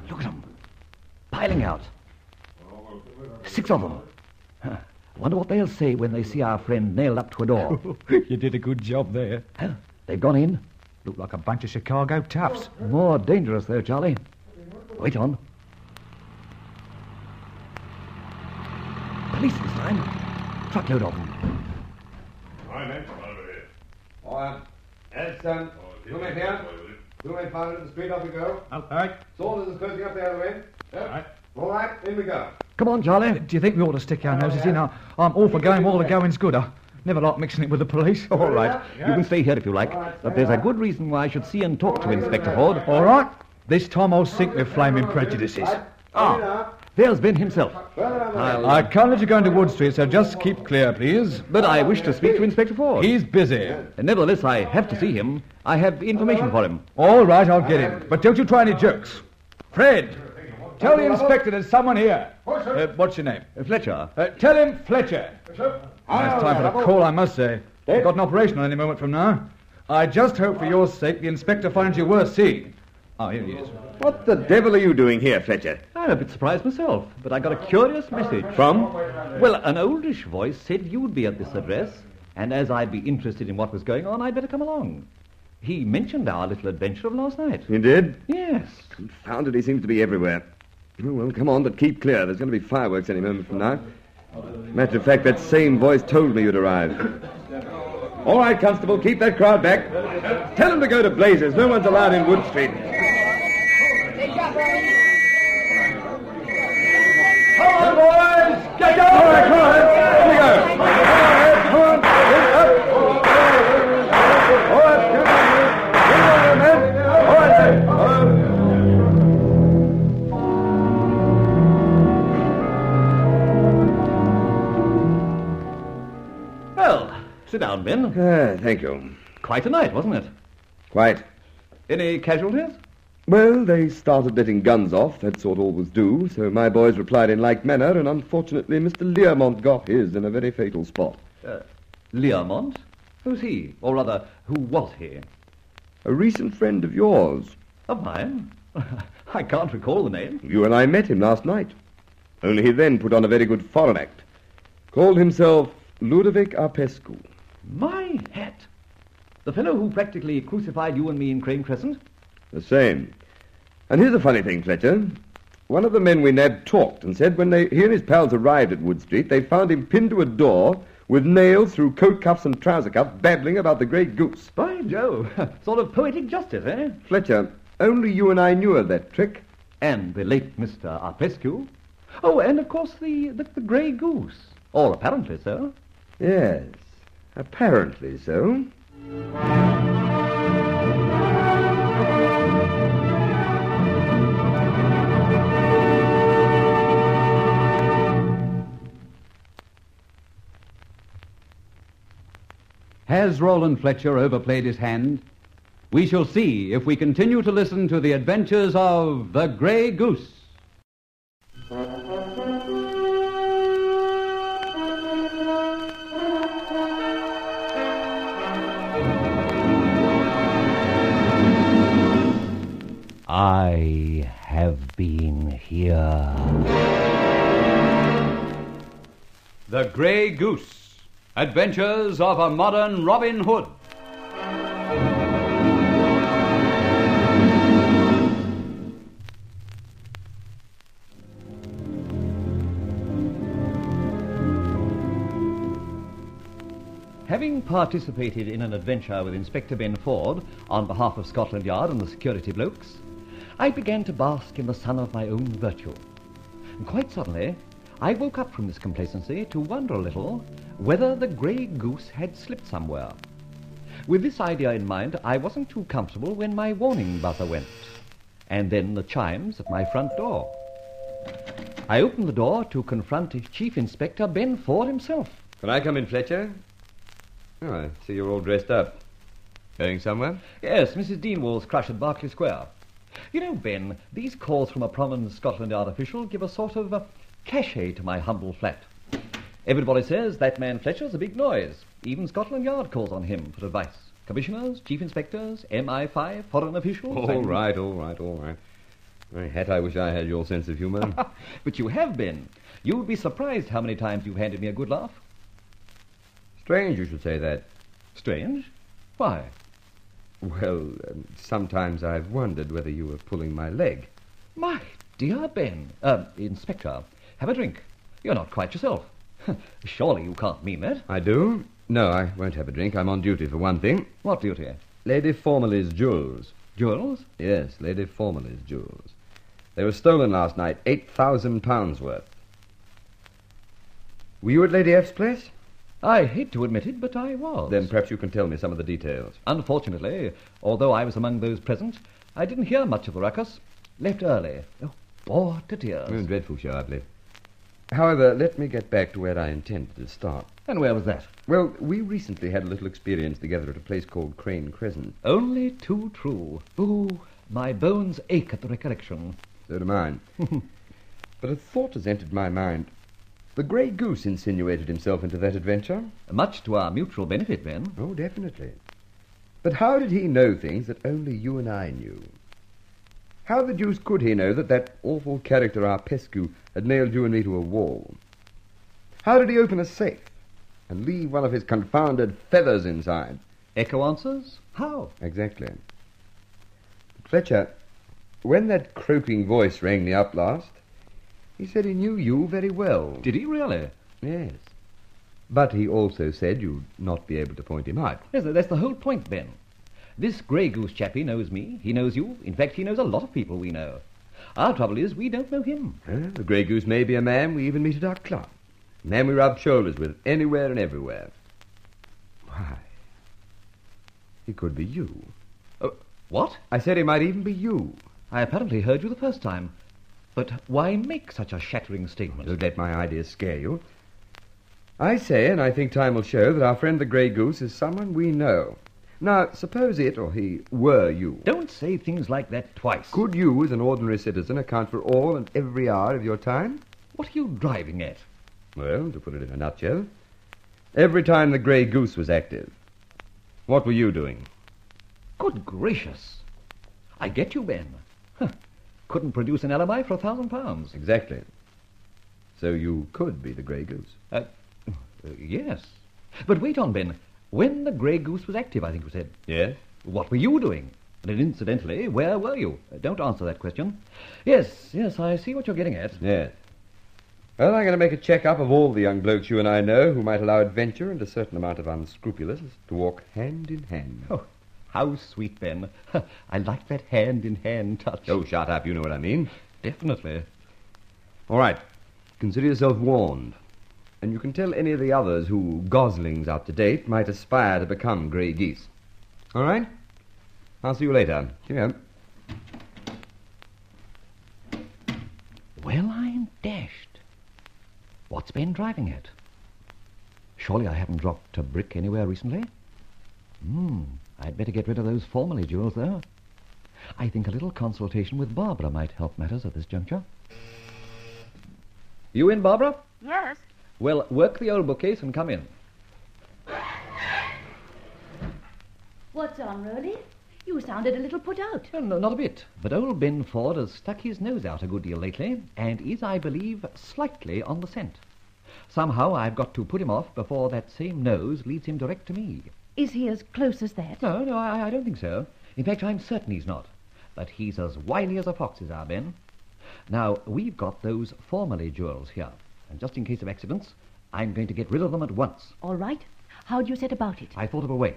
Look at them. Piling out. 6 of them. Huh. Wonder what they'll say when they see our friend nailed up to a door. You did a good job there. Huh? They've gone in. Look like a bunch of Chicago toughs. More dangerous, though, Charlie. Wait on. Police this time. Truckload of them. All right, men. All right. That's, 2 men here. 2 men found in the street. Off we go. All right. Saunders is closing up the other end. Yep. All right, in we go. Come on, Charlie. Do you think we ought to stick our noses in? I'm all for going while the going's good. I never like mixing it with the police. All right. You can stay here if you like. But there's a good reason why I should see and talk to Inspector Ford. All right. This time I'll sink my flaming prejudices. There's Ben himself. I can't let you go into Wood Street, so just keep clear, please. But I wish to speak to Inspector Ford. He's busy. Nevertheless, I have to see him. I have information for him. All right, I'll get him. But don't you try any jokes. Fred, tell the inspector there's someone here. What's your name? Fletcher. Tell him Fletcher. Nice time for the call, I must say. I've got an operation on any moment from now. I just hope for your sake the inspector finds you worth seeing. Oh, here he is. What the devil are you doing here, Fletcher? I'm a bit surprised myself, but I got a curious message. From? Well, an oldish voice said you'd be at this address, and as I'd be interested in what was going on, I'd better come along. He mentioned our little adventure of last night. He did? Yes. Confounded, he seems to be everywhere. Oh, well, come on, but keep clear. There's going to be fireworks any moment from now. Matter of fact, that same voice told me you'd arrive. All right, Constable, keep that crowd back. Tell them to go to blazes. No one's allowed in Wood Street. Come on, boys! Get going! All right, come on. Here we go. Come on. All right, come on, men. All right, Well, sit down, Ben. Thank you. Quite a night, wasn't it? Quite. Any casualties? Well, they started letting guns off. That's what always do. So my boys replied in like manner, and unfortunately Mr. Learmont got his in a very fatal spot. Learmont? Who's he? Or rather, who was he? A recent friend of yours. Of mine? I can't recall the name. You and I met him last night. Only he then put on a very good foreign act. Called himself Ludovic Arpescu. My hat! The fellow who practically crucified you and me in Crane Crescent? The same. And here's the funny thing, Fletcher. One of the men we nabbed talked and said when he and his pals arrived at Wood Street, they found him pinned to a door with nails through coat cuffs and trouser cuffs, babbling about the Grey Goose. By Jove, sort of poetic justice, eh? Fletcher, only you and I knew of that trick. And the late Mr. Arpescu. Oh, and of course the Grey Goose. Or apparently so. Yes, apparently so. Has Roland Fletcher overplayed his hand? We shall see if we continue to listen to the adventures of the Grey Goose. I have been here. The Grey Goose. Adventures of a Modern Robin Hood. Having participated in an adventure with Inspector Ben Ford on behalf of Scotland Yard and the security blokes, I began to bask in the sun of my own virtue. And quite suddenly, I woke up from this complacency to wonder a little whether the Grey Goose had slipped somewhere. With this idea in mind, I wasn't too comfortable when my warning buzzer went, and then the chimes at my front door. I opened the door to confront Chief Inspector Ben Ford himself. Can I come in, Fletcher? Oh, I see you're all dressed up. Going somewhere? Yes, Mrs. Deanwall's crush at Berkeley Square. You know, Ben, these calls from a prominent Scotland Yard official give a sort of cachet to my humble flat. Everybody says that man Fletcher's a big noise. Even Scotland Yard calls on him for advice. Commissioners, chief inspectors, MI5, foreign officials... All right. My hat, I wish I had your sense of humour. But you have been. You'd be surprised how many times you've handed me a good laugh. Strange you should say that. Strange? Why? Well, sometimes I've wondered whether you were pulling my leg. My dear Ben. Inspector, have a drink. You're not quite yourself. Surely you can't mean that. I do? No, I won't have a drink. I'm on duty for one thing. What duty? Lady Formerly's jewels. Jewels? Yes, Lady Formerly's jewels. They were stolen last night, £8,000 worth. Were you at Lady F's place? I hate to admit it, but I was. Then perhaps you can tell me some of the details. Unfortunately, although I was among those present, I didn't hear much of the ruckus. Left early. Oh, bored to tears. Oh, dreadful show, I believe. However, let me get back to where I intended to start. And where was that? Well, we recently had a little experience together at a place called Crane Crescent. Only too true. Ooh, my bones ache at the recollection. So do mine. But a thought has entered my mind. The Grey Goose insinuated himself into that adventure. Much to our mutual benefit, Ben. Oh, definitely. But how did he know things that only you and I knew? How the deuce could he know that awful character Arpescu had nailed you and me to a wall? How did he open a safe and leave one of his confounded feathers inside? Echo answers? How? Exactly. Fletcher, when that croaking voice rang me up last, he said he knew you very well. Did he really? Yes. But he also said you'd not be able to point him out. Yes, that's the whole point, Ben. This Grey Goose chappie knows me. He knows you. In fact, he knows a lot of people we know. Our trouble is we don't know him. The Grey Goose may be a man we even meet at our club. A man we rub shoulders with anywhere and everywhere. Why? He could be you. What? I said he might even be you. I apparently heard you the first time. But why make such a shattering statement? Don't let my ideas scare you. I say, and I think time will show, that our friend the Grey Goose is someone we know. Now, suppose it or he were you. Don't say things like that twice. Could you, as an ordinary citizen, account for all and every hour of your time? What are you driving at? Well, to put it in a nutshell, every time the Grey Goose was active, what were you doing? Good gracious. I get you, Ben. Couldn't produce an alibi for £1,000. Exactly. So you could be the Grey Goose. Yes. But wait on, Ben. When the Grey Goose was active, I think you said. Yes? What were you doing? And incidentally, where were you? Don't answer that question. Yes, I see what you're getting at. Yes. Well, I'm going to make a check-up of all the young blokes you and I know who might allow adventure and a certain amount of unscrupulousness to walk hand in hand. Oh, how sweet, Ben. I like that hand-in-hand touch. Oh, shut up. You know what I mean. Definitely. All right. Consider yourself warned. And you can tell any of the others who, goslings up to date, might aspire to become grey geese. All right? I'll see you later. Cheerio. Well, I'm dashed. What's Ben driving at? Surely I haven't dropped a brick anywhere recently. I'd better get rid of those Formerly jewels, though. I think a little consultation with Barbara might help matters at this juncture. You in, Barbara? Yes. Well, work the old bookcase and come in. What's on, Rolly? You sounded a little put out. Well, no, not a bit. But old Ben Ford has stuck his nose out a good deal lately, and is, I believe, slightly on the scent. Somehow I've got to put him off before that same nose leads him direct to me. Is he as close as that? No, I don't think so. In fact, I'm certain he's not. But he's as wily as a fox is our Ben. Now, we've got those formerly jewels here, and just in case of accidents, I'm going to get rid of them at once. All right. How do you set about it? I thought of a way.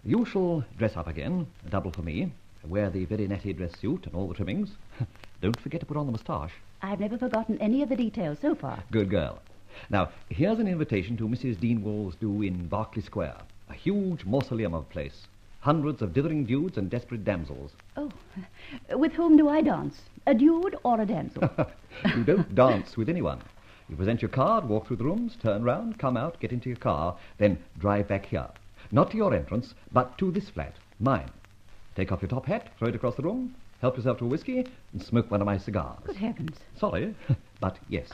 You shall dress up again, a double for me, wear the very natty dress suit and all the trimmings. Don't forget to put on the moustache. I've never forgotten any of the details so far. Good girl. Now, here's an invitation to Mrs. Deanwall's do in Berkeley Square, a huge mausoleum of place. Hundreds of dithering dudes and desperate damsels. Oh, with whom do I dance? A dude or a damsel? You don't dance with anyone. You present your card, walk through the rooms, turn round, come out, get into your car, then drive back here. Not to your entrance, but to this flat, mine. Take off your top hat, throw it across the room, help yourself to a whiskey, and smoke one of my cigars. Good heavens. Sorry, but yes.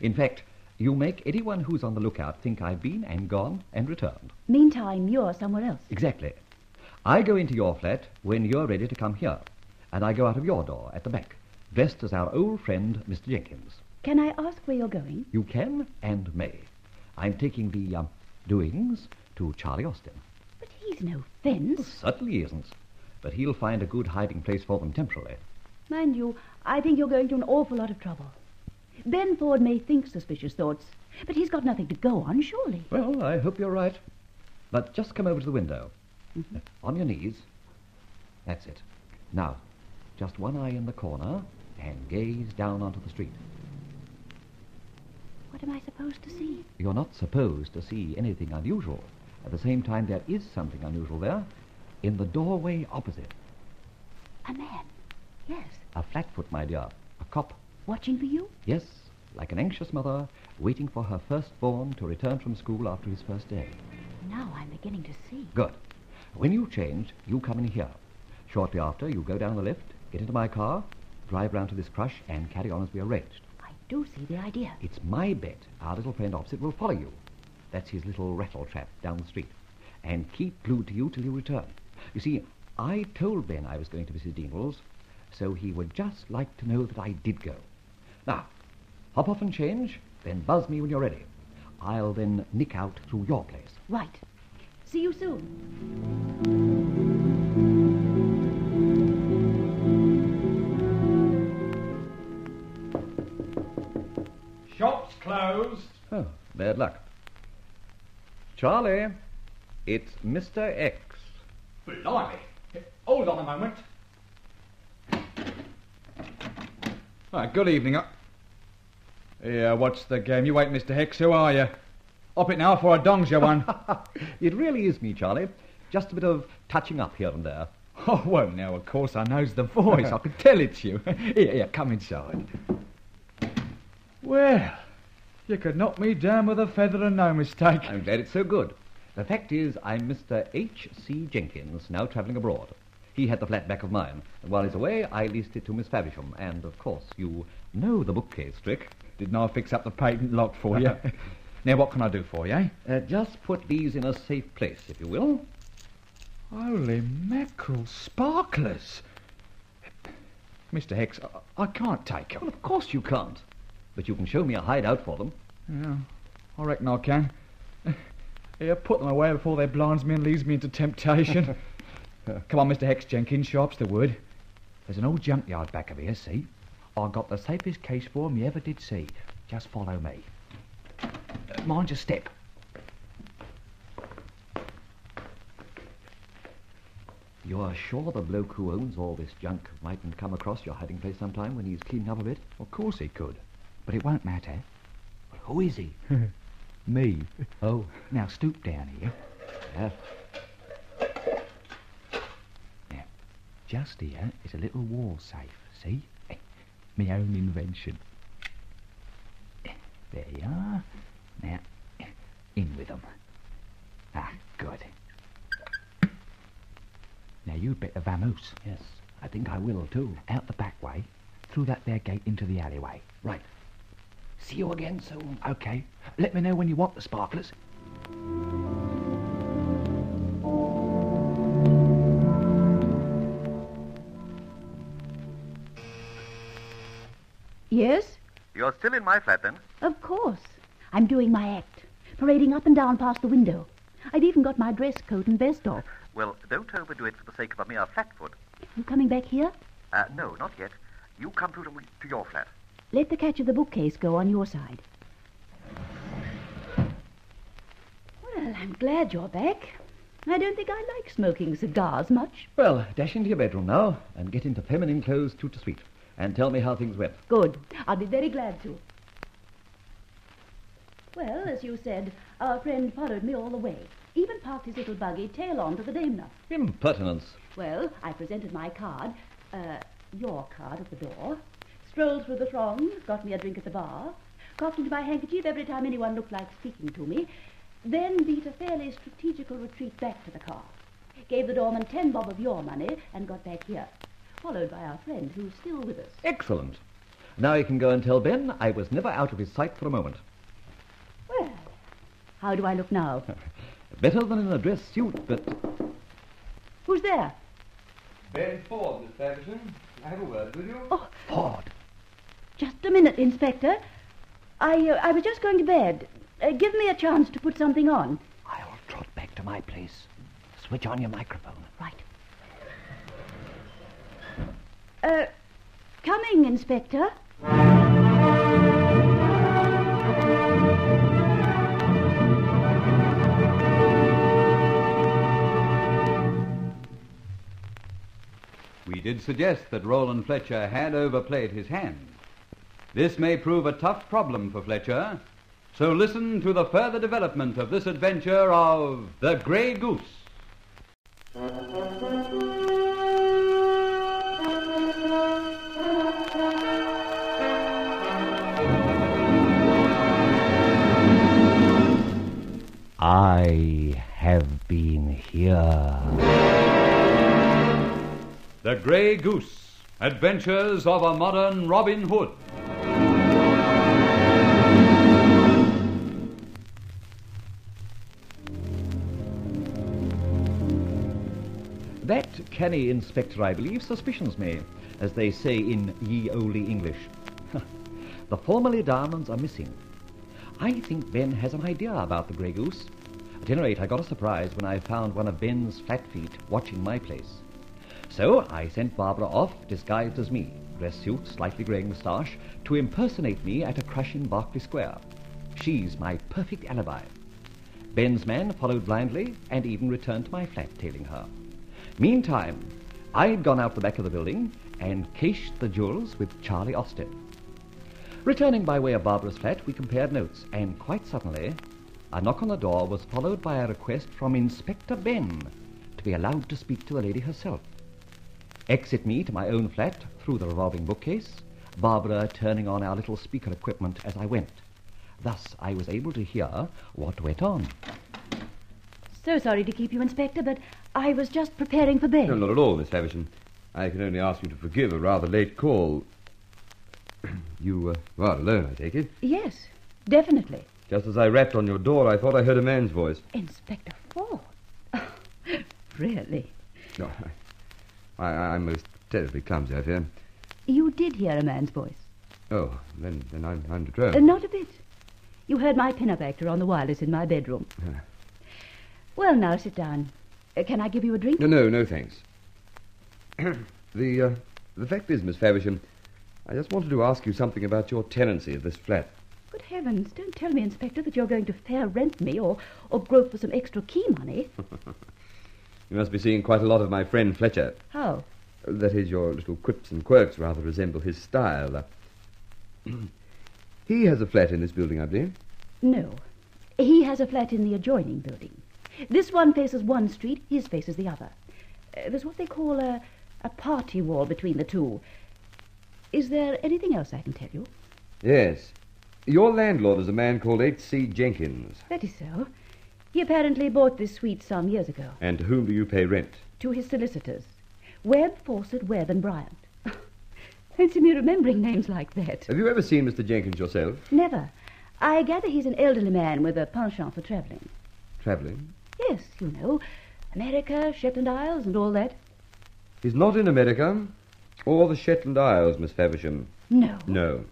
In fact, you make anyone who's on the lookout think I've been and gone and returned. Meantime, you're somewhere else. Exactly. I go into your flat when you're ready to come here, and I go out of your door at the back, dressed as our old friend, Mr. Jenkins. Can I ask where you're going? You can and may. I'm taking the doings to Charlie Austin. But he's no fence. Certainly he isn't. But he'll find a good hiding place for them temporarily. Mind you, I think you're going to an awful lot of trouble. Ben Ford may think suspicious thoughts, but he's got nothing to go on, surely. Well, I hope you're right. But just come over to the window. Mm-hmm. On your knees. That's it. Now, just one eye in the corner and gaze down onto the street. What am I supposed to see? You're not supposed to see anything unusual. At the same time, there is something unusual there. In the doorway opposite. A man. Yes. A flatfoot, my dear. A cop. Watching for you? Yes, like an anxious mother waiting for her firstborn to return from school after his first day. Now I'm beginning to see. Good. When you change, you come in here. Shortly after, you go down the lift, get into my car, drive round to this crush, and carry on as we arranged. I do see the idea. It's my bet our little friend opposite will follow you. That's his little rattle trap down the street. And keep glued to you till you return. You see, I told Ben I was going to Mrs. Deanwall's, so he would just like to know that I did go. Now, hop off and change, then buzz me when you're ready. I'll then nick out through your place. Right. See you soon. Shop's closed. Oh, bad luck. Charlie, it's Mr. X. Blimey. Hold on a moment. Good evening. Yeah, what's the game? You wait, Mr. Hicks. Who are you? Up it now for a dongs you one. It really is me, Charlie. Just a bit of touching up here and there. Oh, well, now, of course, I knows the voice. I can tell it's you. Here, come inside. Well, you could knock me down with a feather and no mistake. I'm glad it's so good. The fact is, I'm Mr. H.C. Jenkins, now travelling abroad. He had the flat back of mine, and while he's away, I leased it to Miss Favisham. And, of course, you know the bookcase trick. Didn't I fix up the patent lock for you? Now, what can I do for you, eh? Just put these in a safe place, if you will. Holy mackerel, sparklers. Mr. Hicks, I can't take them. Well, of course you can't. But you can show me a hideout for them. Yeah, I reckon I can. Here, put them away before they blinds me and leads me into temptation. Come on, Mr. Hicks Jenkins, sharp's the word. There's an old junkyard back of here, see? I got the safest case for 'em you ever did see. Just follow me. Mind your step. You are sure the bloke who owns all this junk mightn't come across your hiding place sometime when he's cleaning up a bit? Of course he could, but it won't matter. Well, who is he? Me. Oh. Now stoop down here. Yeah. Now, just here is a little wall safe, see? My own invention. There you are. Now, in with them. Ah, good. Now, you'd better vamoose. Yes, I think I will, too. Out the back way, through that there gate into the alleyway. Right. See you again soon. OK. Let me know when you want the sparklers. You're still in my flat, then? Of course. I'm doing my act, parading up and down past the window. I've even got my dress coat and vest off. Well, don't overdo it for the sake of a mere flatfoot. You coming back here? No, not yet. You come through to your flat. Let the catch of the bookcase go on your side. Well, I'm glad you're back. I don't think I like smoking cigars much. Well, dash into your bedroom now and get into feminine clothes tout de suite. And tell me how things went. Good. I'll be very glad to. Well, as you said, our friend followed me all the way. Even parked his little buggy tail on to the Daimler. Impertinence. Well, I presented my card, your card at the door, strolled through the throng, got me a drink at the bar, coughed into my handkerchief every time anyone looked like speaking to me, then beat a fairly strategical retreat back to the car, gave the doorman 10 bob of your money and got back here, followed by our friend who's still with us. Excellent. Now you can go and tell Ben I was never out of his sight for a moment. Well, how do I look now? Better than in a dress suit, but... Who's there? Ben Ford, Miss Faversham. I have a word with you. Oh, Ford. Just a minute, Inspector. I was just going to bed. Give me a chance to put something on. I'll trot back to my place. Switch on your microphone. Right. Coming, Inspector. We did suggest that Roland Fletcher had overplayed his hand. This may prove a tough problem for Fletcher, so listen to the further development of this adventure of the Grey Goose. I have been here. The Grey Goose, Adventures of a Modern Robin Hood. That canny inspector, I believe, suspicions me, as they say in ye olde English. The formerly diamonds are missing. I think Ben has an idea about the Grey Goose. At any rate, I got a surprise when I found one of Ben's flat feet watching my place. So I sent Barbara off, disguised as me, dress suit, slightly greying moustache, to impersonate me at a crush in Berkeley Square. She's my perfect alibi. Ben's man followed blindly and even returned to my flat, tailing her. Meantime, I'd gone out the back of the building and cached the jewels with Charlie Austin. Returning by way of Barbara's flat, we compared notes, and quite suddenly, a knock on the door was followed by a request from Inspector Ben to be allowed to speak to the lady herself. Exit me to my own flat through the revolving bookcase, Barbara turning on our little speaker equipment as I went. Thus, I was able to hear what went on. So sorry to keep you, Inspector, but I was just preparing for bed. No, not at all, Miss Faversham. I can only ask you to forgive a rather late call. You are alone, I take it? Yes, definitely. Just as I rapped on your door, I thought I heard a man's voice. Inspector Ford? Really? No, I'm most terribly clumsy, I fear. You did hear a man's voice? Oh, then I'm determined. Not a bit. You heard my pin-up actor on the wireless in my bedroom. Well, now, sit down. Can I give you a drink? No, thanks. The fact is, Miss Faversham, I just wanted to ask you something about your tenancy of this flat. Good heavens, don't tell me, Inspector, that you're going to fair rent me or grope for some extra key money. You must be seeing quite a lot of my friend Fletcher. How? That is, your little quips and quirks rather resemble his style. He has a flat in this building, I believe. No. He has a flat in the adjoining building. This one faces one street, his faces the other. There's what they call a party wall between the two. Is there anything else I can tell you? Yes. Your landlord is a man called H.C. Jenkins. That is so. He apparently bought this suite some years ago. And to whom do you pay rent? To his solicitors. Webb, Fawcett, Webb and Bryant. Fancy me remembering names like that. Have you ever seen Mr. Jenkins yourself? Never. I gather he's an elderly man with a penchant for travelling. Travelling? Yes, you know. America, Shetland Isles and all that. He's not in America or the Shetland Isles, Miss Faversham. No. No.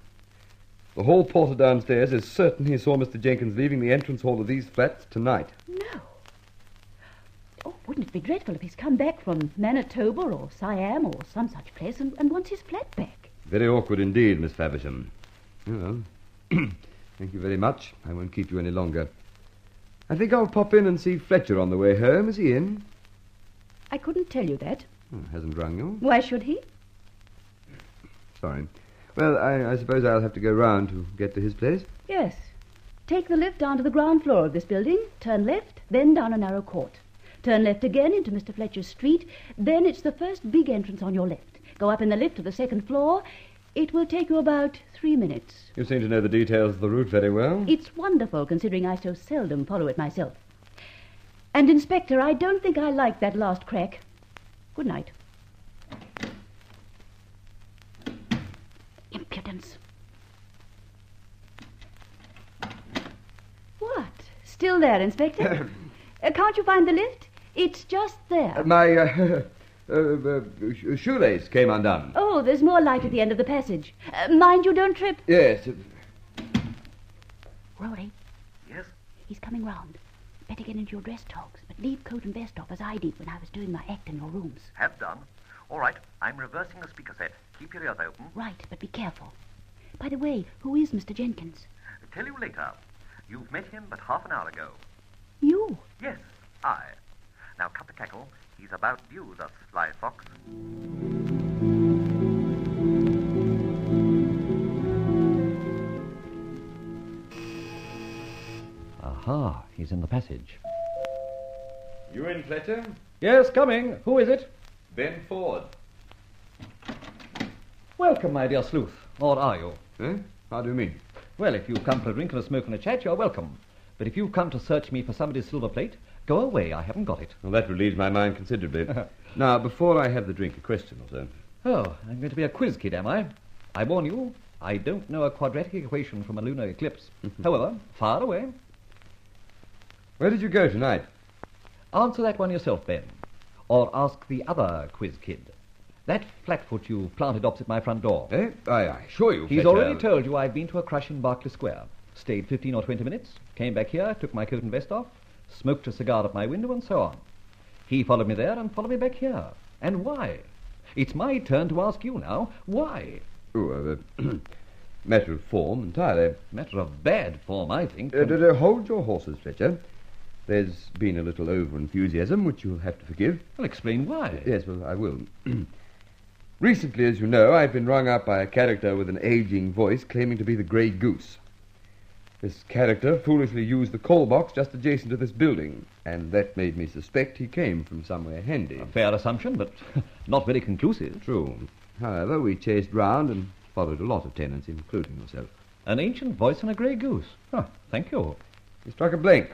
The hall porter downstairs is certain he saw Mr. Jenkins leaving the entrance hall of these flats tonight. No. Oh, wouldn't it be dreadful if he's come back from Manitoba or Siam or some such place and wants his flat back? Very awkward indeed, Miss Faversham. Well, thank you very much. I won't keep you any longer. I think I'll pop in and see Fletcher on the way home. Is he in? I couldn't tell you that. Oh, hasn't rung you? Why should he? Sorry. Well, I suppose I'll have to go round to get to his place. Yes. Take the lift down to the ground floor of this building, turn left, then down a narrow court. Turn left again into Mr. Fletcher's street, then it's the first big entrance on your left. Go up in the lift to the second floor. It will take you about 3 minutes. You seem to know the details of the route very well. It's wonderful, considering I so seldom follow it myself. And, Inspector, I don't think I like that last crack. Good night. Impudence. What? Still there, Inspector? Can't you find the lift? It's just there. My shoelace came undone. Oh, there's more light at the end of the passage. Mind you don't trip. Yes. Rory. Yes? He's coming round. Better get into your dress togs, but leave coat and vest off as I did when I was doing my act in your rooms. Have done. All right, I'm reversing the speaker set. Keep your ears open. Right, but be careful. By the way, who is Mr. Jenkins? Tell you later. You've met him but half an hour ago. You? Yes, I. Now cut the cackle. He's about due, the sly fox. Aha, he's in the passage. You in, Fletcher? Yes, coming. Who is it? Ben Ford. Welcome, my dear sleuth. Or are you? Eh? How do you mean? Well, if you've come for a drink and a smoke and a chat, you're welcome. But if you've come to search me for somebody's silver plate, go away. I haven't got it. Well, that relieves my mind considerably. Now, before I have the drink, a question or so. Oh, I'm going to be a quiz kid, am I? I warn you, I don't know a quadratic equation from a lunar eclipse. However, far away. Where did you go tonight? Answer that one yourself, Ben. Or ask the other quiz kid. That flatfoot you planted opposite my front door. Eh? I assure you, He's Fletcher. already told you I've been to a crush in Berkeley Square. Stayed 15 or 20 minutes, came back here, took my coat and vest off, smoked a cigar at my window, and so on. He followed me there and followed me back here. And why? It's my turn to ask you now. Why? Oh, matter of form entirely. Matter of bad form, I think. Hold your horses, Fletcher. There's been a little over-enthusiasm, which you'll have to forgive. Well, explain why. Yes, well, I will. Recently, as you know, I've been rung up by a character with an aging voice claiming to be the Grey Goose. This character foolishly used the call box just adjacent to this building, and that made me suspect he came from somewhere handy. A fair assumption, but not very conclusive. True. However, we chased round and followed a lot of tenants, including yourself. An ancient voice and a grey goose. Huh, thank you. We struck a blank.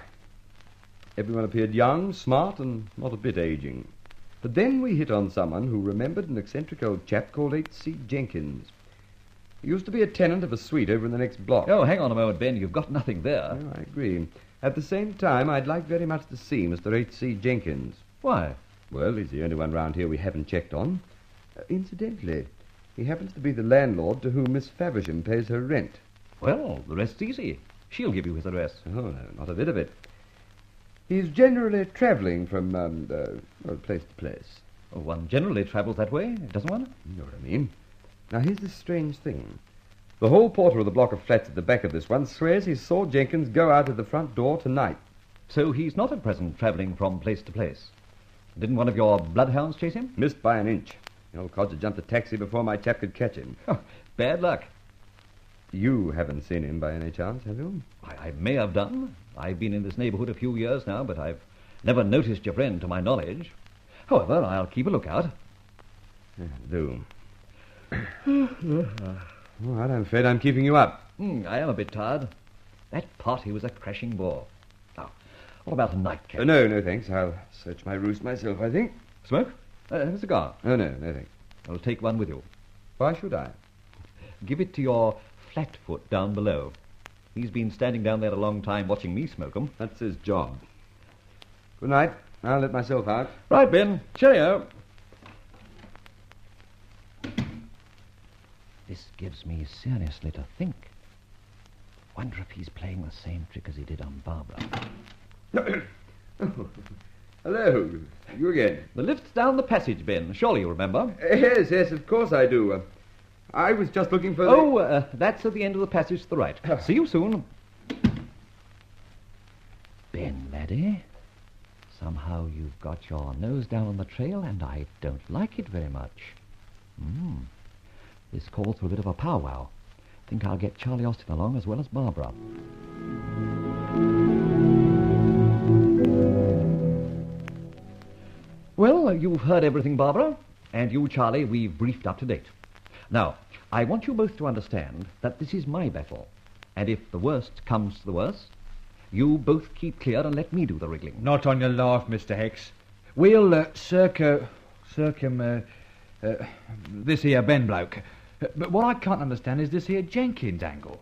Everyone appeared young, smart, and not a bit aging. But then we hit on someone who remembered an eccentric old chap called H.C. Jenkins. He used to be a tenant of a suite over in the next block. Oh, hang on a moment, Ben. You've got nothing there. Oh, I agree. At the same time, I'd like very much to see Mr. H.C. Jenkins. Why? Well, he's the only one round here we haven't checked on. Incidentally, he happens to be the landlord to whom Miss Faversham pays her rent. Well, the rest's easy. She'll give you his address. Oh, no, not a bit of it. He's generally travelling from, place to place. Oh, one generally travels that way, doesn't one? You know what I mean. Now, here's the strange thing. The hall porter of the block of flats at the back of this one swears he saw Jenkins go out of the front door tonight. So he's not at present travelling from place to place. Didn't one of your bloodhounds chase him? Missed by an inch. The old codger jumped a taxi before my chap could catch him. Bad luck. You haven't seen him by any chance, have you? I may have done. I've been in this neighbourhood a few years now, but I've never noticed your friend to my knowledge. However, I'll keep a lookout. Do. All right, I'm afraid I'm keeping you up. I am a bit tired. That party was a crashing bore. Now, what about a nightcap? No, thanks. I'll search my roost myself, I think. Smoke? A cigar? Oh, no, thanks. I'll take one with you. Why should I? Give it to your flatfoot down below. He's been standing down there a long time watching me smoke 'em. That's his job. Good night. I'll let myself out. Right, Ben. Cheerio. This gives me seriously to think. Wonder if he's playing the same trick as he did on Barbara. Hello, you again. The lift's down the passage, Ben. Surely you remember. Yes, of course I do. I was just looking for that's at the end of the passage to the right. See you soon. Ben, laddie, somehow you've got your nose down on the trail, and I don't like it very much. This calls for a bit of a powwow. Think I'll get Charlie Austin along as well as Barbara. Well, you've heard everything, Barbara. And you, Charlie, we've briefed up to date. Now, I want you both to understand that this is my battle. And if the worst comes to the worst, you both keep clear and let me do the wriggling. Not on your life, Mr. Hex. We'll circum this here Ben bloke. But what I can't understand is this here Jenkins angle.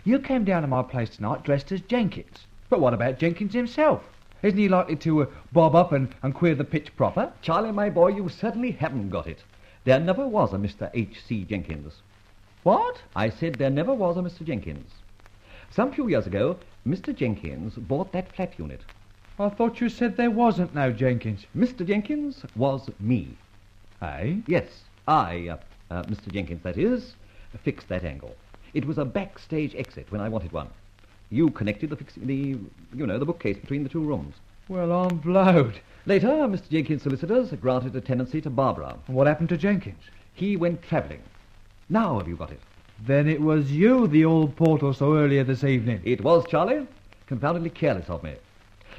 You came down to my place tonight dressed as Jenkins. But what about Jenkins himself? Isn't he likely to bob up and queer the pitch proper? Charlie, my boy, you certainly haven't got it. There never was a Mr. H.C. Jenkins. What? I said there never was a Mr. Jenkins. Some few years ago, Mr. Jenkins bought that flat unit. I thought you said there wasn't no Jenkins. Mr. Jenkins was me. Eh? Yes, I, Mr. Jenkins, that is, fixed that angle. It was a backstage exit when I wanted one. You connected the bookcase between the two rooms. Well, I'm blowed. Later, Mr. Jenkins' solicitors granted a tenancy to Barbara. And what happened to Jenkins? He went travelling. Now have you got it? Then it was you the old portal saw earlier this evening. It was, Charlie. Confoundedly careless of me.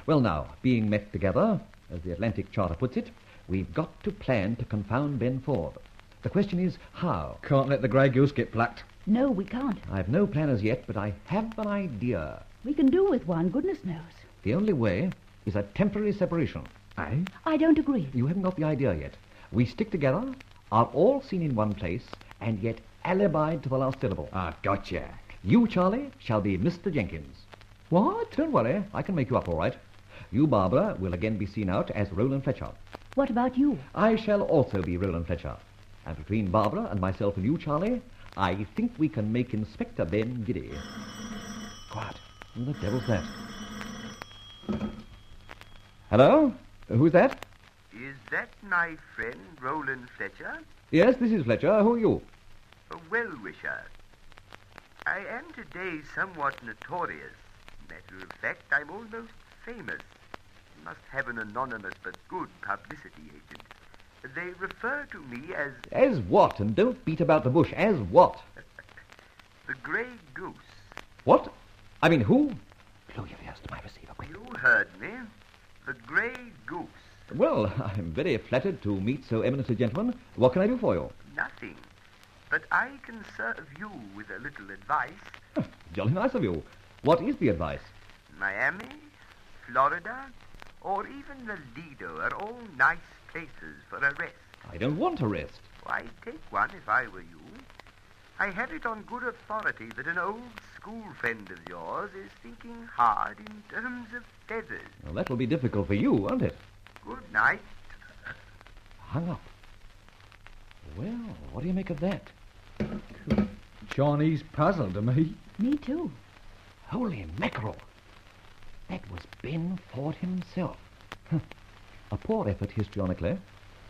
Well, now, being met together, as the Atlantic Charter puts it, we've got to plan to confound Ben Ford. The question is, how? Can't let the grey goose get plucked. No, we can't. I've no plan as yet, but I have an idea. We can do with one, goodness knows. The only way is a temporary separation. Eh? I don't agree. You haven't got the idea yet. We stick together, are all seen in one place, and yet alibied to the last syllable. Ah, gotcha. You, Charlie, shall be Mr. Jenkins. What? Don't worry, I can make you up all right. You, Barbara, will again be seen out as Roland Fletcher. What about you? I shall also be Roland Fletcher. And between Barbara and myself and you, Charlie, I think we can make Inspector Ben giddy. Quiet. Who the devil's that? Hello? Who's that? Is that my friend, Roland Fletcher? Yes, this is Fletcher. Who are you? A well-wisher. I am today somewhat notorious. Matter of fact, I'm almost famous. Must have an anonymous but good publicity agent. They refer to me as... As what? And don't beat about the bush. As what? the Grey Goose. What? I mean, who? Blow your ears to my receiver, quick. You heard me. The Grey Goose. Well, I'm very flattered to meet so eminent a gentleman. What can I do for you? Nothing. But I can serve you with a little advice. Jolly nice of you. What is the advice? Miami, Florida, or even the Lido are all nice places for a rest. I don't want a rest. Why, take one if I were you. I have it on good authority that an old school friend of yours is thinking hard in terms of feathers. Well, that will be difficult for you, won't it? Good night. Hung up. Well, what do you make of that? Chinese puzzle to me. Me too. Holy mackerel. That was Ben Ford himself. A poor effort histrionically.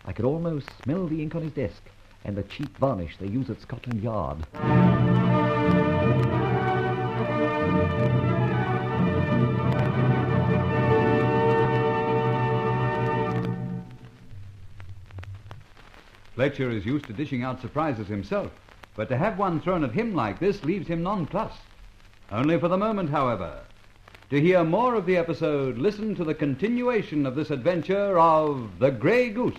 I could almost smell the ink on his desk and the cheap varnish they use at Scotland Yard. Fletcher is used to dishing out surprises himself, but to have one thrown at him like this leaves him nonplussed. Only for the moment, however. To hear more of the episode, listen to the continuation of this adventure of The Grey Goose.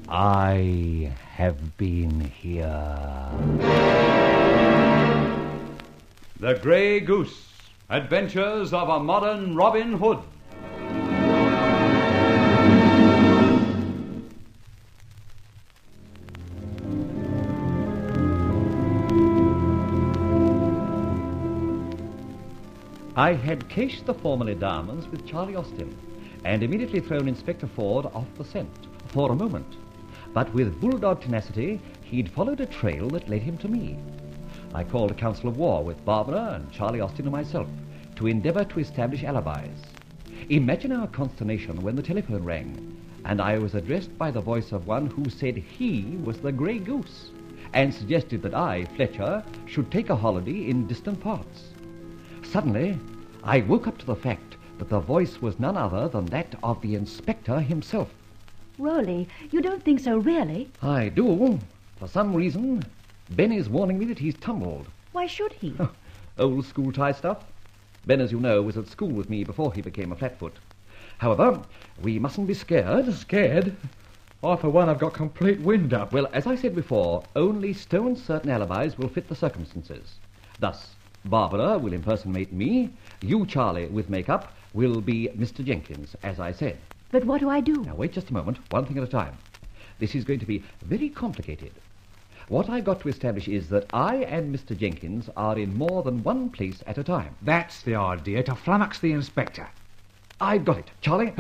I have been here. The Grey Goose, Adventures of a Modern Robin Hood. I had cached the formerly diamonds with Charlie Austin and immediately thrown Inspector Ford off the scent for a moment. But with bulldog tenacity, he'd followed a trail that led him to me. I called a council of war with Barbara and Charlie Austin and myself to endeavor to establish alibis. Imagine our consternation when the telephone rang, and I was addressed by the voice of one who said he was the Grey Goose, and suggested that I, Fletcher, should take a holiday in distant parts. Suddenly, I woke up to the fact that the voice was none other than that of the inspector himself. Rolly, you don't think so, really? I do. For some reason, Ben is warning me that he's tumbled. Why should he? Old school tie stuff. Ben, as you know, was at school with me before he became a flatfoot. However, we mustn't be scared. Scared? I, for one, have got complete wind up. Well, as I said before, only stone-certain alibis will fit the circumstances. Thus, Barbara will impersonate me. You, Charlie, with makeup, will be Mr. Jenkins, as I said. But what do I do? Now, wait just a moment. One thing at a time. This is going to be very complicated. What I've got to establish is that I and Mr. Jenkins are in more than one place at a time. That's the idea, to flummox the inspector. I've got it. Charlie?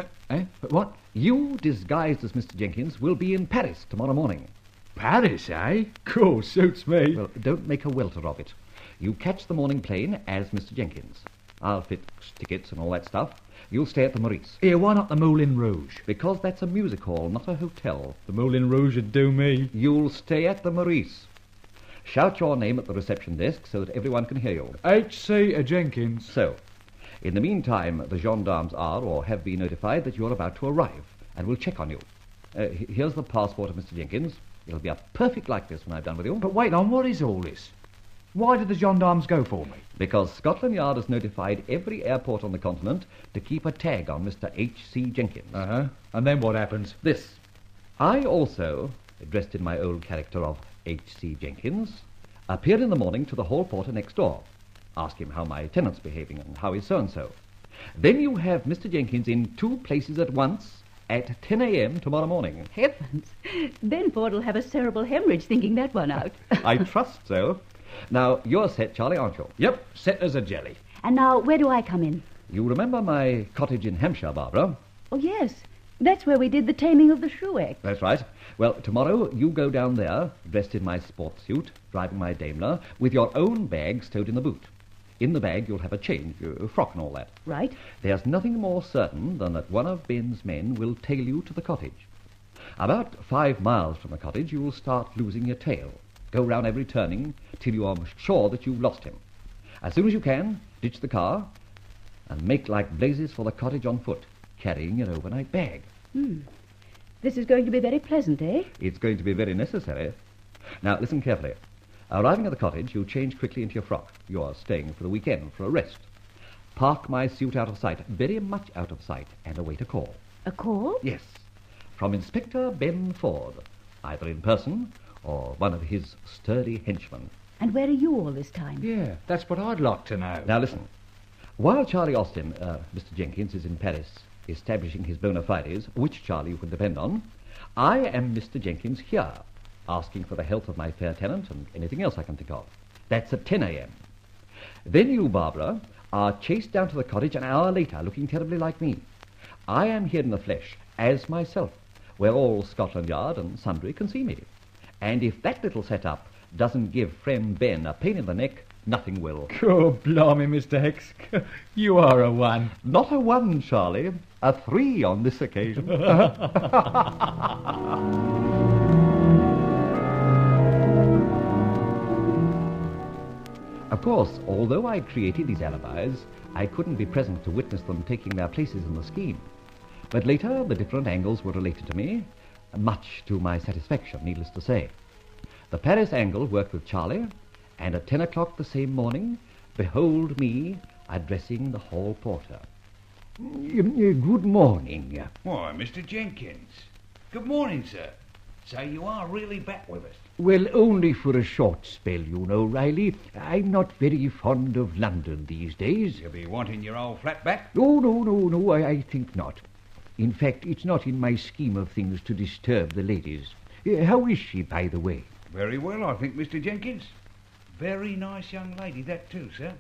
What? You, disguised as Mr. Jenkins, will be in Paris tomorrow morning. Paris, eh? Cool, suits me. Well, don't make a welter of it. You catch the morning plane as Mr. Jenkins. I'll fix tickets and all that stuff. You'll stay at the Maurice. Here, why not the Moulin Rouge? Because that's a music hall, not a hotel. The Moulin Rouge would do me. You'll stay at the Maurice. Shout your name at the reception desk so that everyone can hear you. H.C. Jenkins. So, in the meantime, the gendarmes are or have been notified that you're about to arrive, and will check on you. Here's the passport of Mr. Jenkins. It'll be a perfect likeness when I've done with you. But wait on, what is all this? Why did the gendarmes go for me? Because Scotland Yard has notified every airport on the continent to keep a tag on Mr. H.C. Jenkins. And then what happens? This. I also, dressed in my old character of H.C. Jenkins, appeared in the morning to the hall porter next door. Ask him how my tenant's behaving and how is so-and-so. Then you have Mr. Jenkins in two places at once at 10 a.m. tomorrow morning. Heavens! Ben Ford will have a cerebral hemorrhage thinking that one out. I trust so. Now, you're set, Charlie, aren't you? Yep, set as a jelly. And now, where do I come in? You remember my cottage in Hampshire, Barbara? Oh, yes. That's where we did the taming of the shrew. That's right. Well, tomorrow you go down there, dressed in my sports suit, driving my Daimler, with your own bag stowed in the boot. In the bag you'll have a change, a frock and all that. Right. There's nothing more certain than that one of Ben's men will tail you to the cottage. About 5 miles from the cottage you will start losing your tail. Go round every turning till you are sure that you've lost him. As soon as you can, ditch the car and make like blazes for the cottage on foot, carrying your overnight bag. This is going to be very pleasant, eh? It's going to be very necessary. Now, listen carefully. Arriving at the cottage, you change quickly into your frock. You're staying for the weekend, for a rest. Park my suit out of sight, very much out of sight, and await a call. A call? Yes. From Inspector Ben Ford, either in person or one of his sturdy henchmen. And where are you all this time? Yeah, that's what I'd like to know. Now listen. While Charlie Austin, Mr. Jenkins, is in Paris establishing his bona fides, which Charlie you can depend on, I am Mr. Jenkins here, asking for the health of my fair tenant and anything else I can think of. That's at 10 a.m. Then you, Barbara, are chased down to the cottage an hour later, looking terribly like me. I am here in the flesh, as myself, where all Scotland Yard and sundry can see me. And if that little set-up doesn't give friend Ben a pain in the neck, nothing will. Oh, blimey, Mr. Hex. You are a one. Not a one, Charlie. A 3 on this occasion. Of course, although I created these alibis, I couldn't be present to witness them taking their places in the scheme. But later, the different angles were related to me, much to my satisfaction, needless to say. The Paris angle worked with Charlie, and at 10 o'clock the same morning, behold me addressing the hall porter. Good morning. Why, Mr. Jenkins. Good morning, sir. So you are really back with us? Well, only for a short spell, you know, Riley. I'm not very fond of London these days. You'll be wanting your old flat back? No, I think not. In fact, it's not in my scheme of things to disturb the ladies. How is she, by the way? Very well, I think, Mr. Jenkins. Very nice young lady, that too, sir.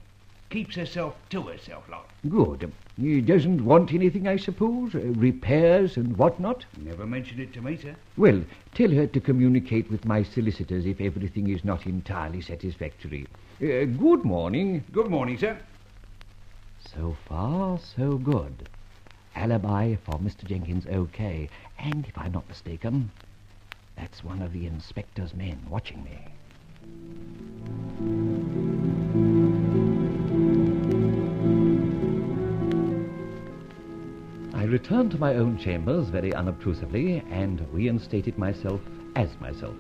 keeps herself to herself, like. Good. He doesn't want anything, I suppose? Repairs and whatnot? Never mentioned it to me, sir. Well, tell her to communicate with my solicitors if everything is not entirely satisfactory. Good morning. Good morning, sir. So far, so good. Alibi for Mr. Jenkins okay. And if I'm not mistaken, that's one of the inspector's men watching me. I returned to my own chambers very unobtrusively and reinstated myself as myself.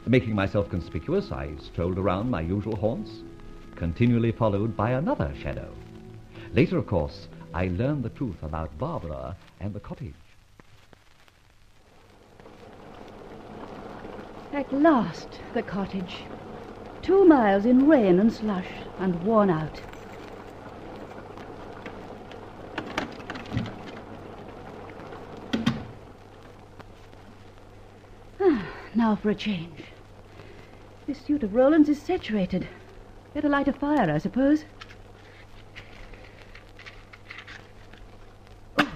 Making myself conspicuous, I strolled around my usual haunts, continually followed by another shadow. Later, of course, I learned the truth about Barbara and the cottage. At last, the cottage. 2 miles in rain and slush, and worn out. Now for a change. This suit of Roland's is saturated. Better light a fire, I suppose. Oh.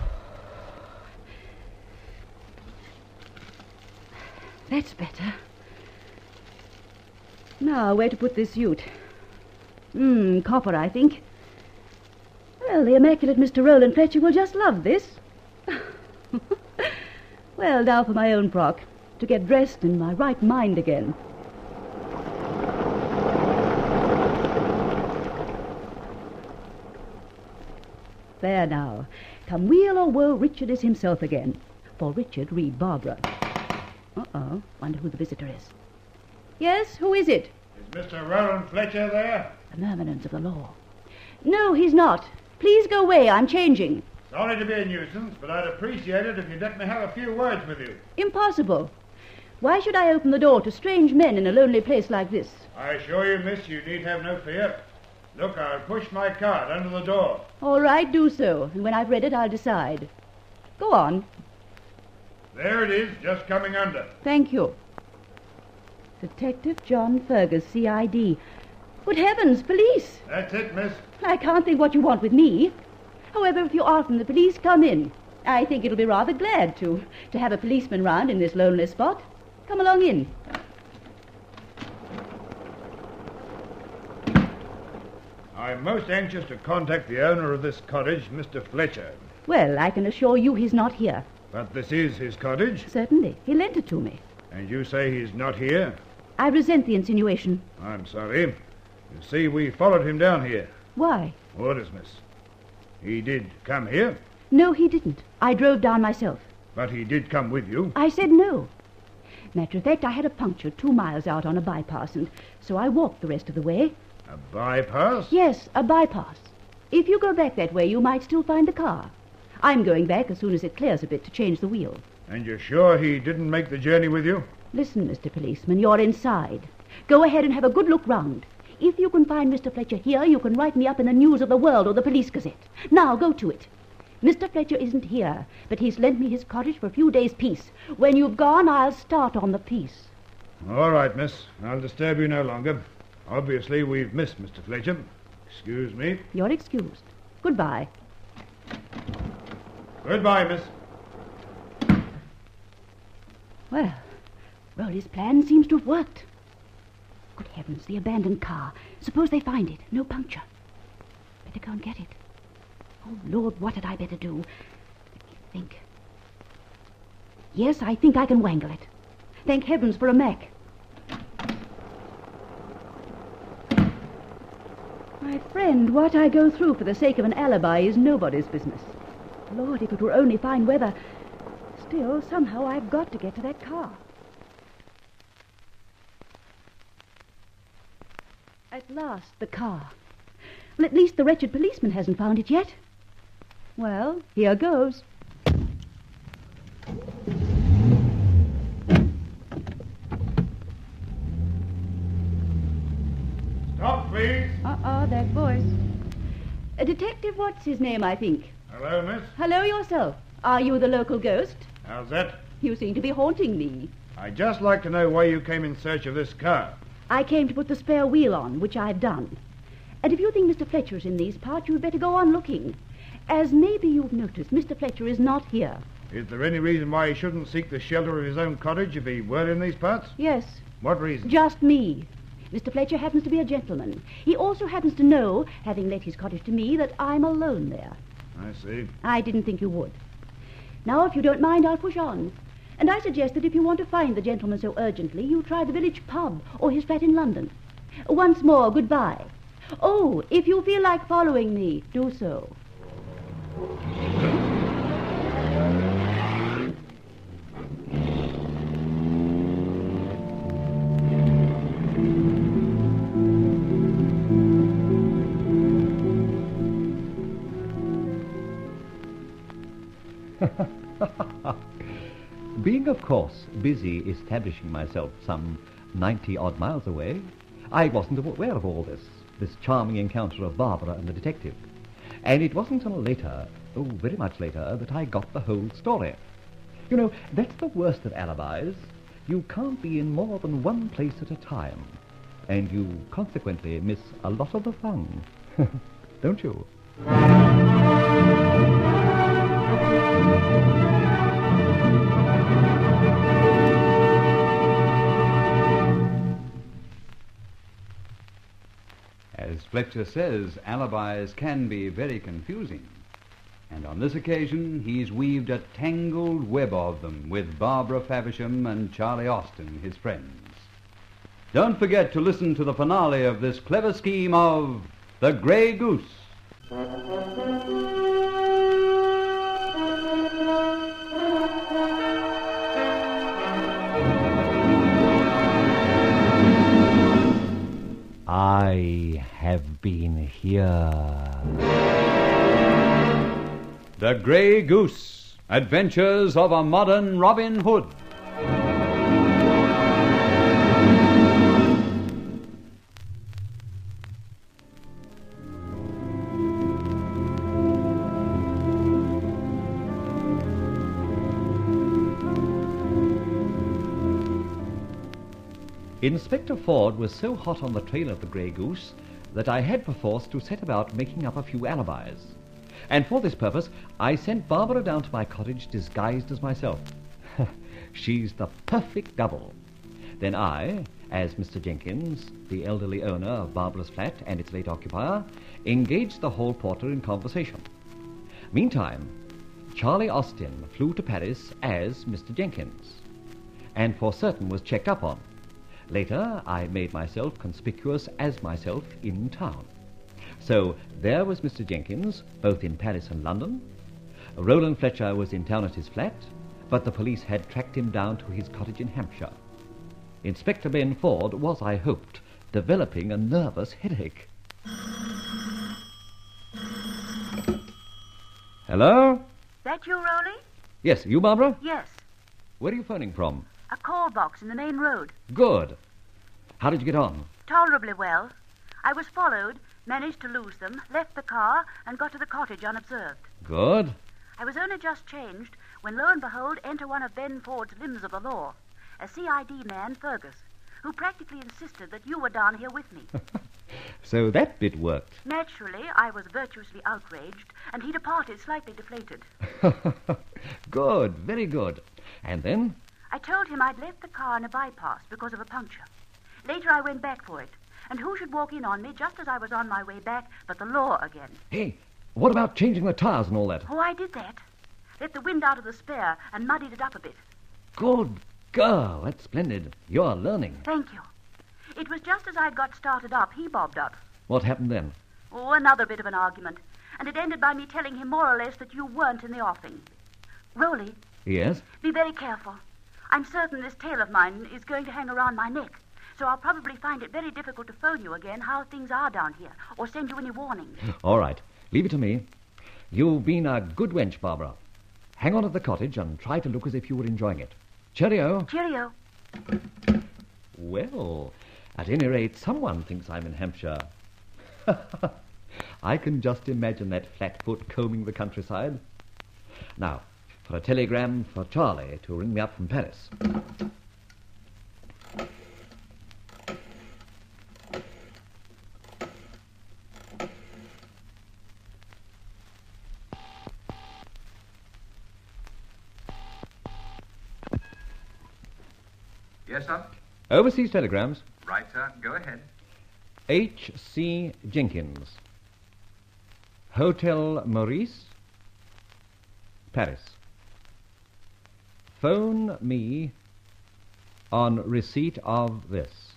That's better. Now, where to put this suit? Copper, I think. Well, the immaculate Mr. Roland Fletcher will just love this. Well, now for my own frock, to get dressed in my right mind again. There now. Come weal or woe, Richard is himself again. For Richard, read Barbara. Uh-oh. Wonder who the visitor is. Yes, who is it? Is Mr. Roland Fletcher there? The murmurants of the law. No, he's not. Please go away. I'm changing. Sorry to be a nuisance, but I'd appreciate it if you'd let me have a few words with you. Impossible. Why should I open the door to strange men in a lonely place like this? I assure you, miss, you need have no fear. Look, I'll push my card under the door. All right, do so. And when I've read it, I'll decide. Go on. There it is, just coming under. Thank you. Detective John Fergus, C.I.D. Good heavens, police! That's it, miss. I can't think what you want with me. However, if you are from the police, come in. I think it'll be rather glad to have a policeman round in this lonely spot. Come along in. I'm most anxious to contact the owner of this cottage, Mr. Fletcher. Well, I can assure you he's not here. But this is his cottage? Certainly. He lent it to me. And you say he's not here? I resent the insinuation. I'm sorry. You see, we followed him down here. Why? Orders, miss. He did come here? No, he didn't. I drove down myself. But he did come with you? I said no. Matter of fact, I had a puncture 2 miles out on a bypass, and so I walked the rest of the way. A bypass? Yes, a bypass. If you go back that way, you might still find the car. I'm going back as soon as it clears a bit to change the wheel. And you're sure he didn't make the journey with you? Listen, Mr. Policeman, you're inside. Go ahead and have a good look round. If you can find Mr. Fletcher here, you can write me up in the News of the World or the Police Gazette. Now, go to it. Mr. Fletcher isn't here, but he's lent me his cottage for a few days' peace. When you've gone, I'll start on the piece. All right, miss. I'll disturb you no longer. Obviously, we've missed Mr. Fletcher. Excuse me. You're excused. Goodbye. Goodbye, miss. Well, Rolly's plan seems to have worked. Good heavens, the abandoned car. Suppose they find it. No puncture. Better go and get it. Oh, Lord, what had I better do? Let me think. Yes, I think I can wangle it. Thank heavens for a Mac. My friend, what I go through for the sake of an alibi is nobody's business. Lord, if it were only fine weather. Still, somehow I've got to get to that car. At last, the car. Well, at least the wretched policeman hasn't found it yet. Well, here goes. Stop, please. That voice. A detective, what's his name, I think? Hello, miss. Hello yourself. Are you the local ghost? How's that? You seem to be haunting me. I'd just like to know why you came in search of this car. I came to put the spare wheel on, which I've done. And if you think Mr. Fletcher is in these parts, you'd better go on looking. As maybe you've noticed, Mr. Fletcher is not here. Is there any reason why he shouldn't seek the shelter of his own cottage if he were in these parts? Yes. What reason? Just me. Mr. Fletcher happens to be a gentleman. He also happens to know, having let his cottage to me, that I'm alone there. I see. I didn't think you would. Now, if you don't mind, I'll push on. And I suggest that if you want to find the gentleman so urgently, you try the village pub or his flat in London. Once more, goodbye. Oh, if you feel like following me, do so. Being, of course, busy establishing myself some 90-odd miles away, I wasn't aware of all this charming encounter of Barbara and the detective. And it wasn't until later, very much later, that I got the whole story. You know, that's the worst of alibis. You can't be in more than one place at a time. And you consequently miss a lot of the fun. Don't you? As Fletcher says, alibis can be very confusing. And on this occasion, he's weaved a tangled web of them with Barbara Faversham and Charlie Austin, his friends. Don't forget to listen to the finale of this clever scheme of The Grey Goose. I have been here. The Grey Goose, Adventures of a Modern Robin Hood. Inspector Ford was so hot on the trail of the Grey Goose that I had perforce to set about making up a few alibis. And for this purpose, I sent Barbara down to my cottage disguised as myself. She's the perfect double. Then I, as Mr. Jenkins, the elderly owner of Barbara's flat and its late occupier, engaged the hall porter in conversation. Meantime, Charlie Austin flew to Paris as Mr. Jenkins, and for certain was checked up on. Later, I made myself conspicuous as myself in town. So there was Mr. Jenkins, both in Paris and London. Roland Fletcher was in town at his flat, but the police had tracked him down to his cottage in Hampshire. Inspector Ben Ford was, I hoped, developing a nervous headache. Hello? That you, Rowley? Yes, you, Barbara? Yes. Where are you phoning from? A call box in the main road. Good. How did you get on? Tolerably well. I was followed, managed to lose them, left the car, and got to the cottage unobserved. Good. I was only just changed when, lo and behold, enter one of Ben Ford's limbs of the law, a CID man, Fergus, who practically insisted that you were down here with me. So that bit worked. Naturally, I was virtuously outraged, and he departed slightly deflated. Good, very good. And then? I told him I'd left the car in a bypass because of a puncture. Later I went back for it, and who should walk in on me just as I was on my way back but the law again. Hey, what about changing the tires and all that? Oh, I did that. Let the wind out of the spare and muddied it up a bit. Good girl, that's splendid. You're learning. Thank you. It was just as I'd got started up, he bobbed up. What happened then? Oh, another bit of an argument, and it ended by me telling him more or less that you weren't in the offing. Rowley. Yes? Be very careful. I'm certain this tail of mine is going to hang around my neck, so I'll probably find it very difficult to phone you again how things are down here, or send you any warnings. All right, leave it to me. You've been a good wench, Barbara. Hang on at the cottage and try to look as if you were enjoying it. Cheerio. Cheerio. Well, at any rate, someone thinks I'm in Hampshire. I can just imagine that flatfoot combing the countryside. Now, for a telegram for Charlie to ring me up from Paris. Yes, sir. Overseas telegrams. Right, sir. Go ahead. H.C. Jenkins. Hotel Maurice, Paris. Phone me on receipt of this.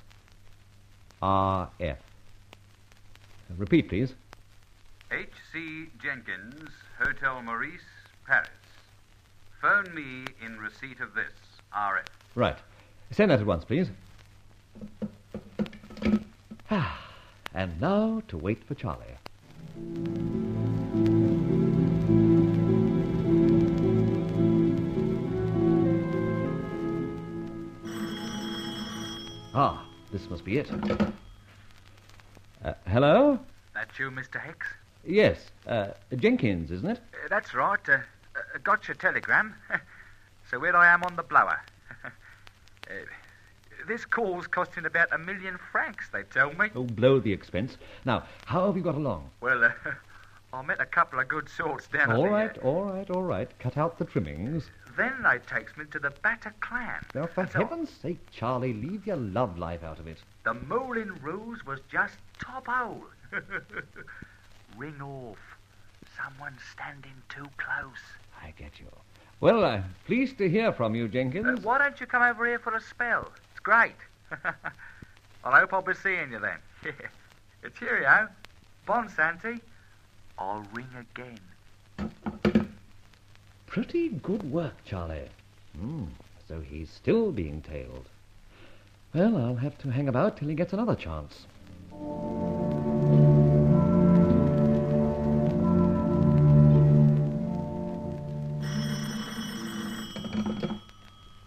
R.F. Repeat, please. H.C. Jenkins, Hotel Maurice, Paris. Phone me in receipt of this. R.F. Right. Send that at once, please. And now to wait for Charlie. Ah, this must be it. Hello? That's you, Mr. Hicks? Yes, Jenkins, isn't it? That's right. Got your telegram. So here I am on the blower. This call's costing about 1 million francs, they tell me. Oh, blow the expense. Now, how have you got along? Well, I met a couple of good sorts down All at right, all right. Cut out the trimmings. Then they takes me to the Bataclan. Now, for heaven's sake, Charlie, leave your love life out of it. The Moulin Rouge was just top hole. Ring off. Someone's standing too close. I get you. Well, pleased to hear from you, Jenkins. Why don't you come over here for a spell? It's great. I hope I'll be seeing you then. Cheerio. Bon Santi. I'll ring again. Pretty good work, Charlie. So he's still being tailed. Well, I'll have to hang about till he gets another chance.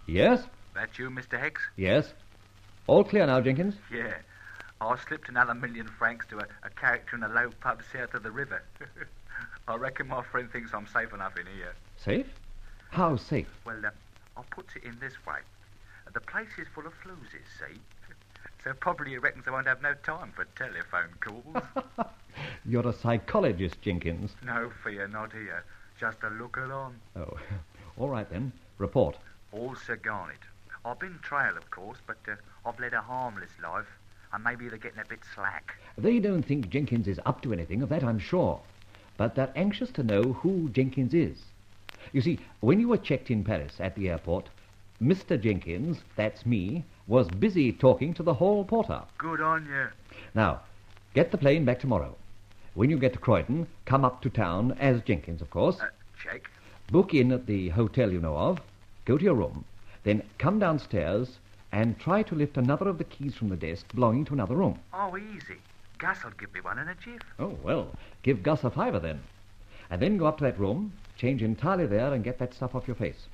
Yes? That you, Mr. Hicks? Yes. All clear now, Jenkins? Yeah. I slipped another 1 million francs to a character in a low pub south of the river. I reckon my friend thinks I'm safe enough in here. Safe? How safe? Well, I'll put it in this way. The place is full of fluesies, see? So probably he reckons I won't have no time for telephone calls. You're a psychologist, Jenkins. No fear, not here. Just a looker on. Oh, all right then. Report. All Sir Garnet. I've been trail, of course, but I've led a harmless life, and maybe they're getting a bit slack. They don't think Jenkins is up to anything, of that I'm sure. But they're anxious to know who Jenkins is. You see, when you were checked in Paris at the airport, Mr. Jenkins, that's me, was busy talking to the hall porter. Good on you. Now, get the plane back tomorrow. When you get to Croydon, come up to town as Jenkins, of course. Check. Book in at the hotel you know of. Go to your room. Then come downstairs and try to lift another of the keys from the desk belonging to another room. Oh, easy. Gus will give me one in a jiff. Oh, well, give Gus a fiver then. And then go up to that room, change entirely there and get that stuff off your face.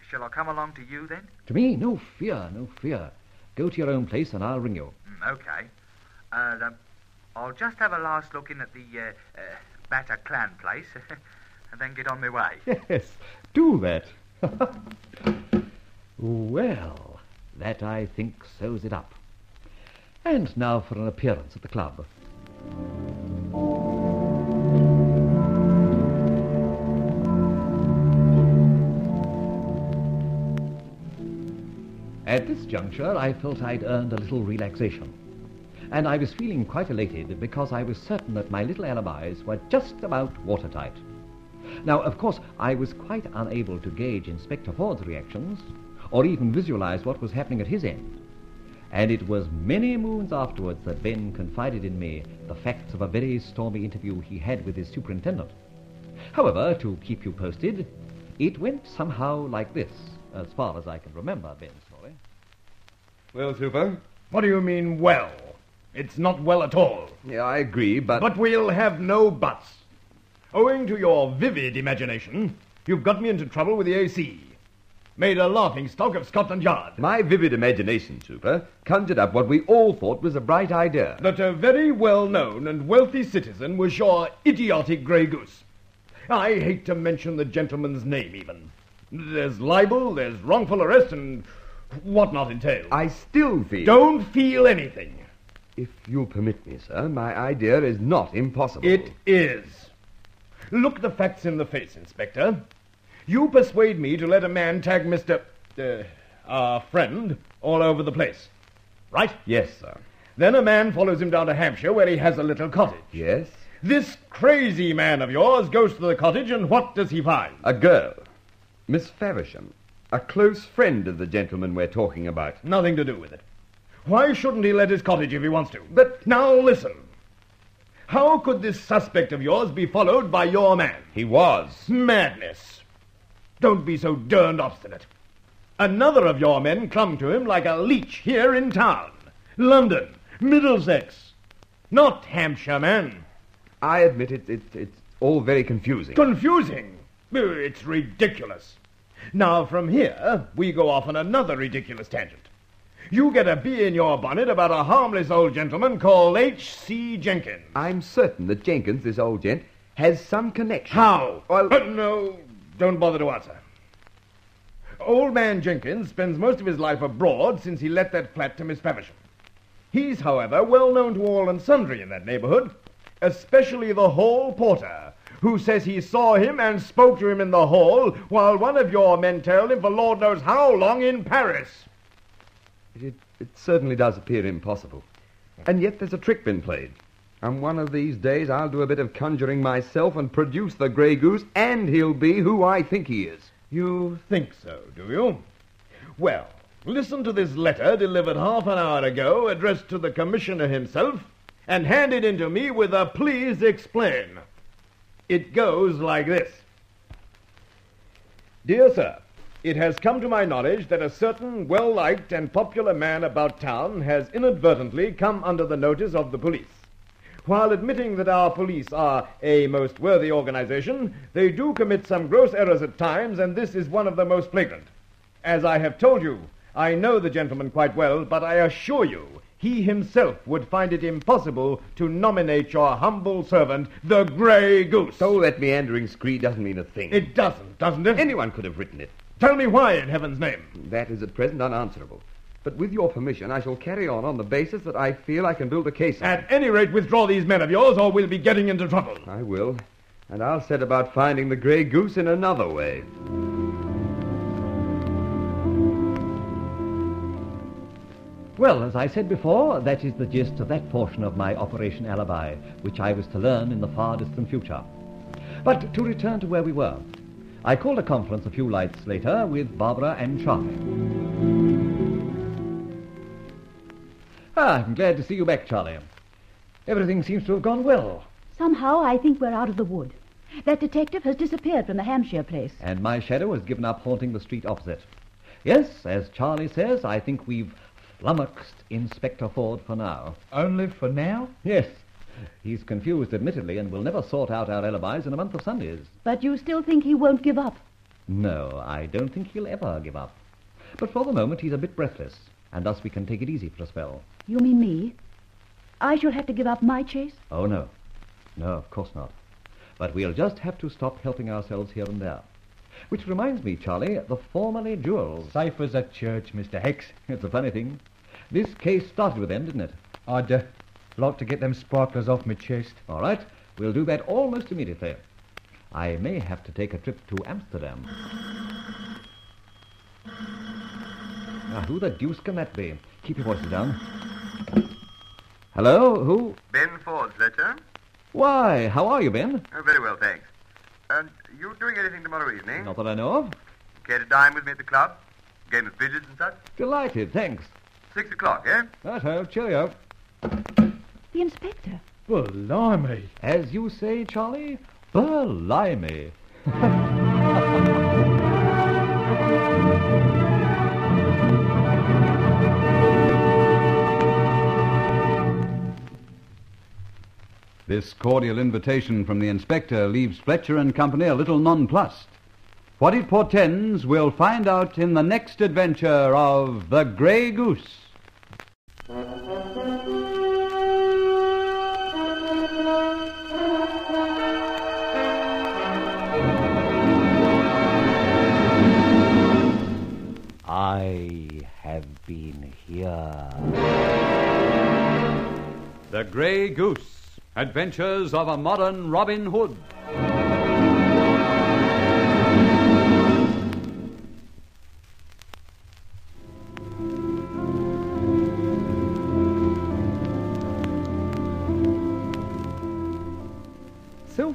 Shall I come along to you then? To me? No fear, no fear. Go to your own place and I'll ring you. Okay. I'll just have a last look in at the Bataclan place and then get on my way. Yes, do that. Well, that, I think, sews it up. And now for an appearance at the club. At this juncture, I felt I'd earned a little relaxation. And I was feeling quite elated because I was certain that my little alibis were just about watertight. Now, of course, I was quite unable to gauge Inspector Ford's reactions or even visualize what was happening at his end. And it was many moons afterwards that Ben confided in me the facts of a very stormy interview he had with his superintendent. However, to keep you posted, it went somehow like this, as far as I can remember Ben's story. Well, Super? What do you mean, well? It's not well at all. Yeah, I agree, but... But we'll have no buts. Owing to your vivid imagination, you've got me into trouble with the AC. Made a laughing stock of Scotland Yard. My vivid imagination, Super, conjured up what we all thought was a bright idea. That a very well-known and wealthy citizen was your idiotic Grey Goose. I hate to mention the gentleman's name, even. There's libel, there's wrongful arrest, and whatnot entailed. I still feel... Don't feel anything. If you'll permit me, sir, my idea is not impossible. It is. Look the facts in the face, Inspector. You persuade me to let a man tag Mr... our friend all over the place. Right? Yes, sir. Then a man follows him down to Hampshire where he has a little cottage. Yes? This crazy man of yours goes to the cottage, and what does he find? A girl. Miss Faversham. A close friend of the gentleman we're talking about. Nothing to do with it. Why shouldn't he let his cottage if he wants to? But now listen. How could this suspect of yours be followed by your man? He was. Madness. Don't be so darned obstinate. Another of your men clung to him like a leech here in town. London, Middlesex. Not Hampshire, man. I admit it's all very confusing. Confusing? It's ridiculous. Now, from here, we go off on another ridiculous tangent. You get a bee in your bonnet about a harmless old gentleman called H.C. Jenkins. I'm certain that Jenkins, this old gent, has some connection. How? Well, no, don't bother to answer. Old man Jenkins spends most of his life abroad since he let that flat to Miss Faversham. He's, however, well known to all and sundry in that neighborhood, especially the hall porter, who says he saw him and spoke to him in the hall while one of your men tailed him for Lord knows how long in Paris. It certainly does appear impossible. And yet there's a trick been played. And one of these days I'll do a bit of conjuring myself and produce the Grey Goose, and he'll be who I think he is. You think so, do you? Well, listen to this letter delivered half an hour ago, addressed to the Commissioner himself, and handed in to me with a please explain. It goes like this. Dear sir, it has come to my knowledge that a certain well-liked and popular man about town has inadvertently come under the notice of the police. While admitting that our police are a most worthy organization, they do commit some gross errors at times, and this is one of the most flagrant. As I have told you, I know the gentleman quite well, but I assure you, he himself would find it impossible to nominate your humble servant, the Grey Goose. So that meandering screed doesn't mean a thing. It doesn't it? Anyone could have written it. Tell me why, in heaven's name. That is at present unanswerable. But with your permission, I shall carry on the basis that I feel I can build a case on. At any rate, withdraw these men of yours, or we'll be getting into trouble. I will. And I'll set about finding the Grey Goose in another way. Well, as I said before, that is the gist of that portion of my Operation Alibi, which I was to learn in the far distant future. But to return to where we were, I called a conference a few nights later with Barbara and Charlie. I'm glad to see you back, Charlie. Everything seems to have gone well. Somehow I think we're out of the wood. That detective has disappeared from the Hampshire place. And my shadow has given up haunting the street opposite. Yes, as Charlie says, I think we've flummoxed Inspector Ford for now. Only for now? Yes. He's confused, admittedly, and will never sort out our alibis in a month of Sundays. But you still think he won't give up? No, I don't think he'll ever give up. But for the moment, he's a bit breathless, and thus we can take it easy for a spell. You mean me? I shall have to give up my chase? Oh, no. No, of course not. But we'll just have to stop helping ourselves here and there. Which reminds me, Charlie, the formerly jewels. Safe as a church, Mr. Hex. It's a funny thing. This case started with them, didn't it? I'd like to get them sparklers off my chest. All right. We'll do that almost immediately. I may have to take a trip to Amsterdam. Now, who the deuce can that be? Keep your voices down. Hello? Who? Ben Ford, Fletcher. Why, how are you, Ben? Oh, very well, thanks. And you doing anything tomorrow evening? Not that I know of. Care to dine with me at the club? Game of billiards and such? Delighted, thanks. 6 o'clock, eh? Right-ho, cheerio. The inspector. Blimey. As you say, Charlie, blimey. This cordial invitation from the inspector leaves Fletcher and company a little nonplussed. What it portends, we'll find out in the next adventure of The Grey Goose. I have been here. The Grey Goose. Adventures of a Modern Robin Hood.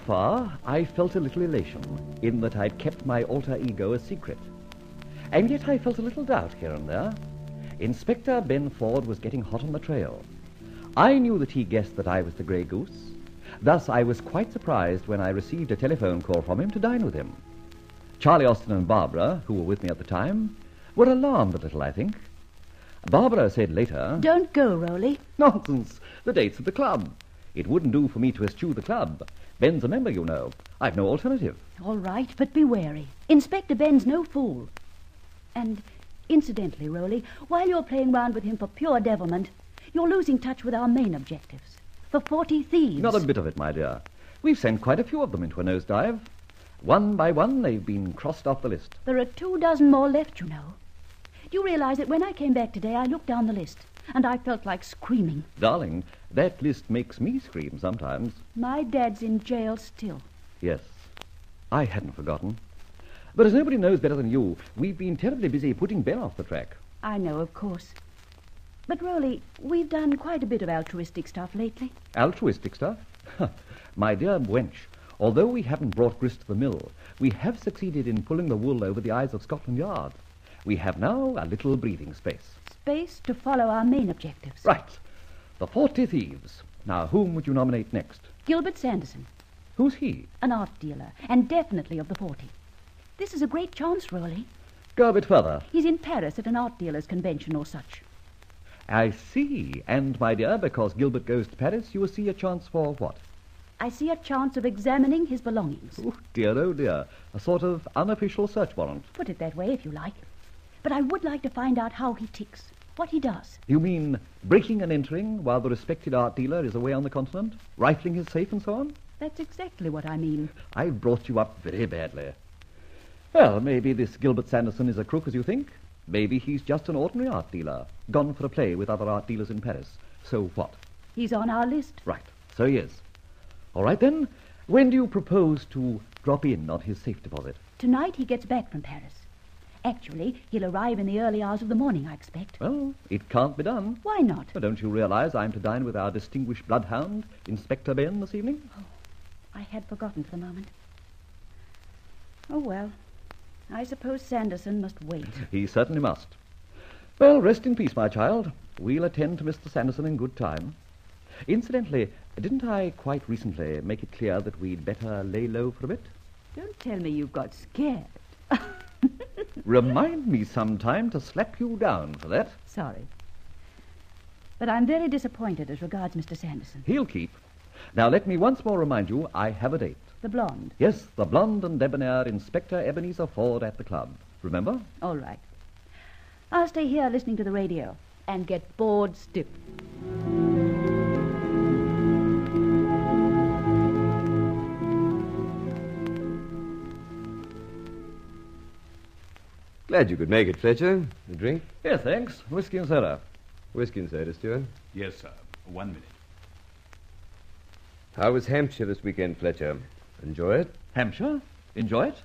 far, I felt a little elation in that I'd kept my alter ego a secret. And yet I felt a little doubt here and there. Inspector Ben Ford was getting hot on the trail. I knew that he guessed that I was the Grey Goose. Thus, I was quite surprised when I received a telephone call from him to dine with him. Charlie Austin and Barbara, who were with me at the time, were alarmed a little, I think. Barbara said later... Don't go, Rowley. Nonsense. The date's at the club. It wouldn't do for me to eschew the club. Ben's a member, you know. I've no alternative. All right, but be wary. Inspector Ben's no fool. And, incidentally, Rowley, while you're playing round with him for pure devilment, you're losing touch with our main objectives. The 40 thieves. Not a bit of it, my dear. We've sent quite a few of them into a nosedive. One by one, they've been crossed off the list. There are 24 more left, you know. Do you realize that when I came back today, I looked down the list, and I felt like screaming. Darling, that list makes me scream sometimes. My dad's in jail still. Yes, I hadn't forgotten. But as nobody knows better than you, we've been terribly busy putting Ben off the track. I know, of course. But, Rowley, we've done quite a bit of altruistic stuff lately. Altruistic stuff? My dear wench, although we haven't brought grist to the mill, we have succeeded in pulling the wool over the eyes of Scotland Yard. We have now a little breathing space. Space to follow our main objectives. Right. The 40 thieves. Now, whom would you nominate next? Gilbert Sanderson. Who's he? An art dealer, and definitely of the 40. This is a great chance, Rowley. Go a bit further. He's in Paris at an art dealer's convention or such. I see. And, my dear, because Gilbert goes to Paris, you will see a chance for what? I see a chance of examining his belongings. Oh, dear. A sort of unofficial search warrant. Put it that way, if you like. But I would like to find out how he ticks, what he does. You mean breaking and entering while the respected art dealer is away on the continent? Rifling his safe and so on? That's exactly what I mean. I've brought you up very badly. Well, maybe this Gilbert Sanderson is a crook, as you think. Maybe he's just an ordinary art dealer, gone for a play with other art dealers in Paris. So what? He's on our list. Right, so he is. All right, then. When do you propose to drop in on his safe deposit? Tonight he gets back from Paris. Actually, he'll arrive in the early hours of the morning, I expect. Well, it can't be done. Why not? Well, don't you realize I'm to dine with our distinguished bloodhound, Inspector Ben, this evening? Oh, I had forgotten for the moment. Oh, well, I suppose Sanderson must wait. He certainly must. Well, rest in peace, my child. We'll attend to Mr. Sanderson in good time. Incidentally, didn't I quite recently make it clear that we'd better lay low for a bit? Don't tell me you got scared. Remind me sometime to slap you down for that. Sorry. But I'm very disappointed as regards Mr. Sanderson. He'll keep. Now, let me once more remind you, I have a date. The blonde? Yes, the blonde and debonair Inspector Ebenezer Ford at the club. Remember? All right. I'll stay here listening to the radio and get bored stiff. Glad you could make it, Fletcher. A drink? Yes, thanks. Whiskey and soda. Whiskey and soda, Stuart. Yes, sir. 1 minute. How was Hampshire this weekend, Fletcher? Enjoy it? Hampshire? Enjoy it?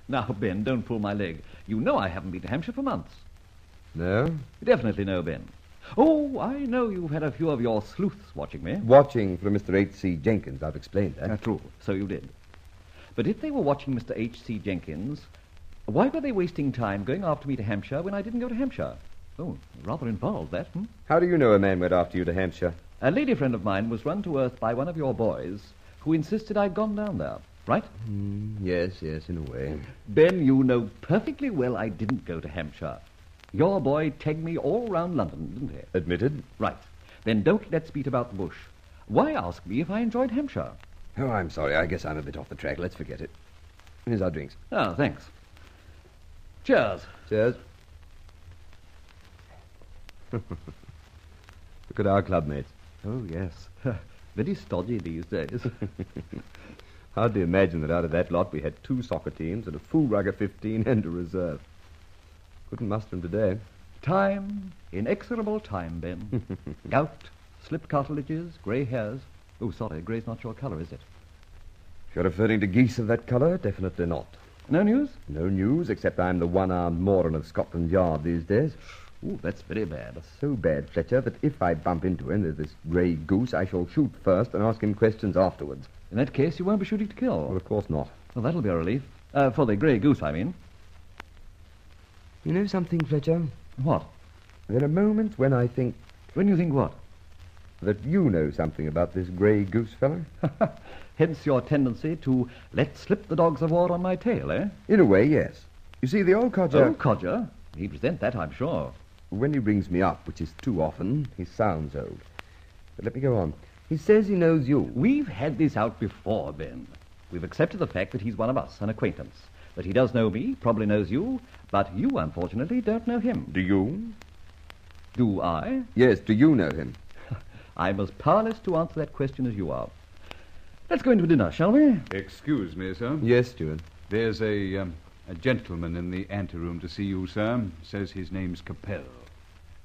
Now, Ben, don't pull my leg. You know I haven't been to Hampshire for months. No? Definitely no, Ben. Oh, I know you've had a few of your sleuths watching me. Watching for Mr. H.C. Jenkins. I've explained that. True. So you did. But if they were watching Mr. H.C. Jenkins, why were they wasting time going after me to Hampshire when I didn't go to Hampshire? Oh, rather involved, that, How do you know a man went after you to Hampshire? A lady friend of mine was run to earth by one of your boys who insisted I'd gone down there, right? Yes, in a way. Ben, you know perfectly well I didn't go to Hampshire. Your boy tagged me all round London, didn't he? Admitted. Right. Then don't let's beat about the bush. Why ask me if I enjoyed Hampshire? Oh, I'm sorry. I guess I'm a bit off the track. Let's forget it. Here's our drinks. Ah, thanks. Cheers. Cheers. Look at our club mates. Oh, yes. Very stodgy these days. Hardly imagine that out of that lot we had 2 soccer teams and a full rug of 15 and a reserve. Couldn't muster them today. Time, inexorable time, Ben. Gout, slip cartilages, grey hairs. Oh, sorry, grey's not your colour, is it? If you're referring to geese of that colour, definitely not. No news? No news, except I'm the one-armed moron of Scotland Yard these days. Ooh, that's very bad. So bad, Fletcher, that if I bump into him, there's this grey goose, I shall shoot first and ask him questions afterwards. In that case, you won't be shooting to kill. Well, of course not. Well, that'll be a relief. For the grey goose, I mean. You know something, Fletcher? What? There are moments when I think... When you think what? That you know something about this grey goose fellow. Hence your tendency to let slip the dogs of war on my tail, eh? In a way, yes. You see, the old codger... Old codger? He'd resent that, I'm sure. When he rings me up, which is too often, he sounds old. But let me go on. He says he knows you. We've had this out before, Ben. We've accepted the fact that he's one of us, an acquaintance. That he does know me, probably knows you, but you, unfortunately, don't know him. Do you? Do I? Yes, do you know him? I'm as powerless to answer that question as you are. Let's go into dinner, shall we? Excuse me, sir. Yes, steward. There's a gentleman in the anteroom to see you, sir. Says his name's Capel.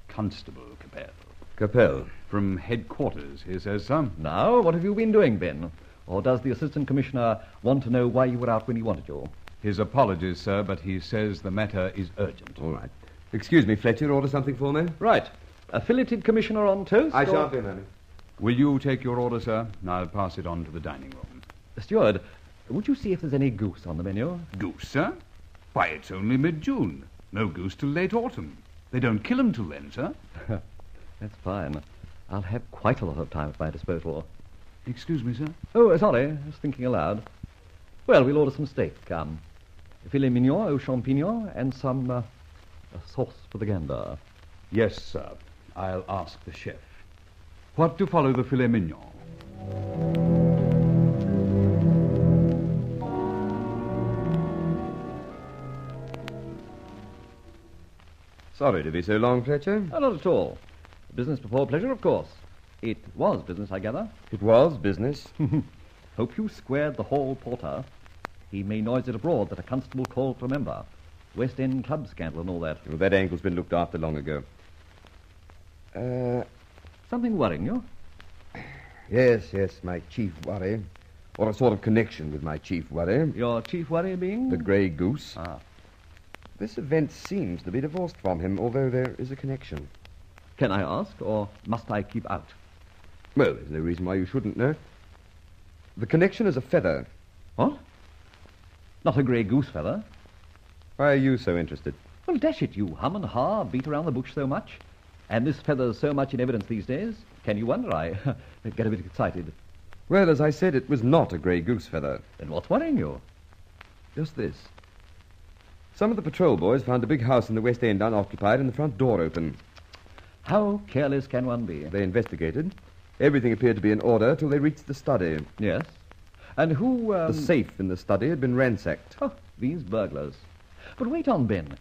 Constable Capel. Capel. From headquarters, he says, sir. Now, what have you been doing, Ben? Or does the Assistant Commissioner want to know why you were out when he wanted you? His apologies, sir, but he says the matter is urgent. All right. Excuse me, Fletcher, order something for me? Right. A filleted commissioner on toast? I shan't be a moment. Will you take your order, sir? I'll pass it on to the dining room. Steward, would you see if there's any goose on the menu? Goose, sir? Why, it's only mid-June. No goose till late autumn. They don't kill 'em till then, sir. That's fine. I'll have quite a lot of time at my disposal. Excuse me, sir? Oh, sorry. I was thinking aloud. Well, we'll order some steak. Filet mignon au champignon and some a sauce for the gander. Yes, sir. I'll ask the chef. What to follow the filet mignon? Sorry to be so long, Fletcher. Oh, not at all. Business before pleasure, of course. It was business, I gather. It was business. Hope you squared the hall porter. He may noise it abroad that a constable called for a member. West End club scandal and all that. Well, that angle's been looked after long ago. Something worrying you? Yes, my chief worry. Or a sort of connection with my chief worry. Your chief worry being? The grey goose. Ah. This event seems to be divorced from him, although there is a connection. Can I ask, or must I keep out? Well, there's no reason why you shouldn't know. The connection is a feather. What? Not a grey goose feather? Why are you so interested? Well, dash it, you hum and ha, beat around the bush so much. And this feather's so much in evidence these days. Can you wonder? I get a bit excited. Well, as I said, it was not a grey goose feather. Then what's worrying you? Just this. Some of the patrol boys found a big house in the West End unoccupied and the front door open. How careless can one be? They investigated. Everything appeared to be in order till they reached the study. Yes. And who, The safe in the study had been ransacked. Oh, these burglars. But wait on, Ben.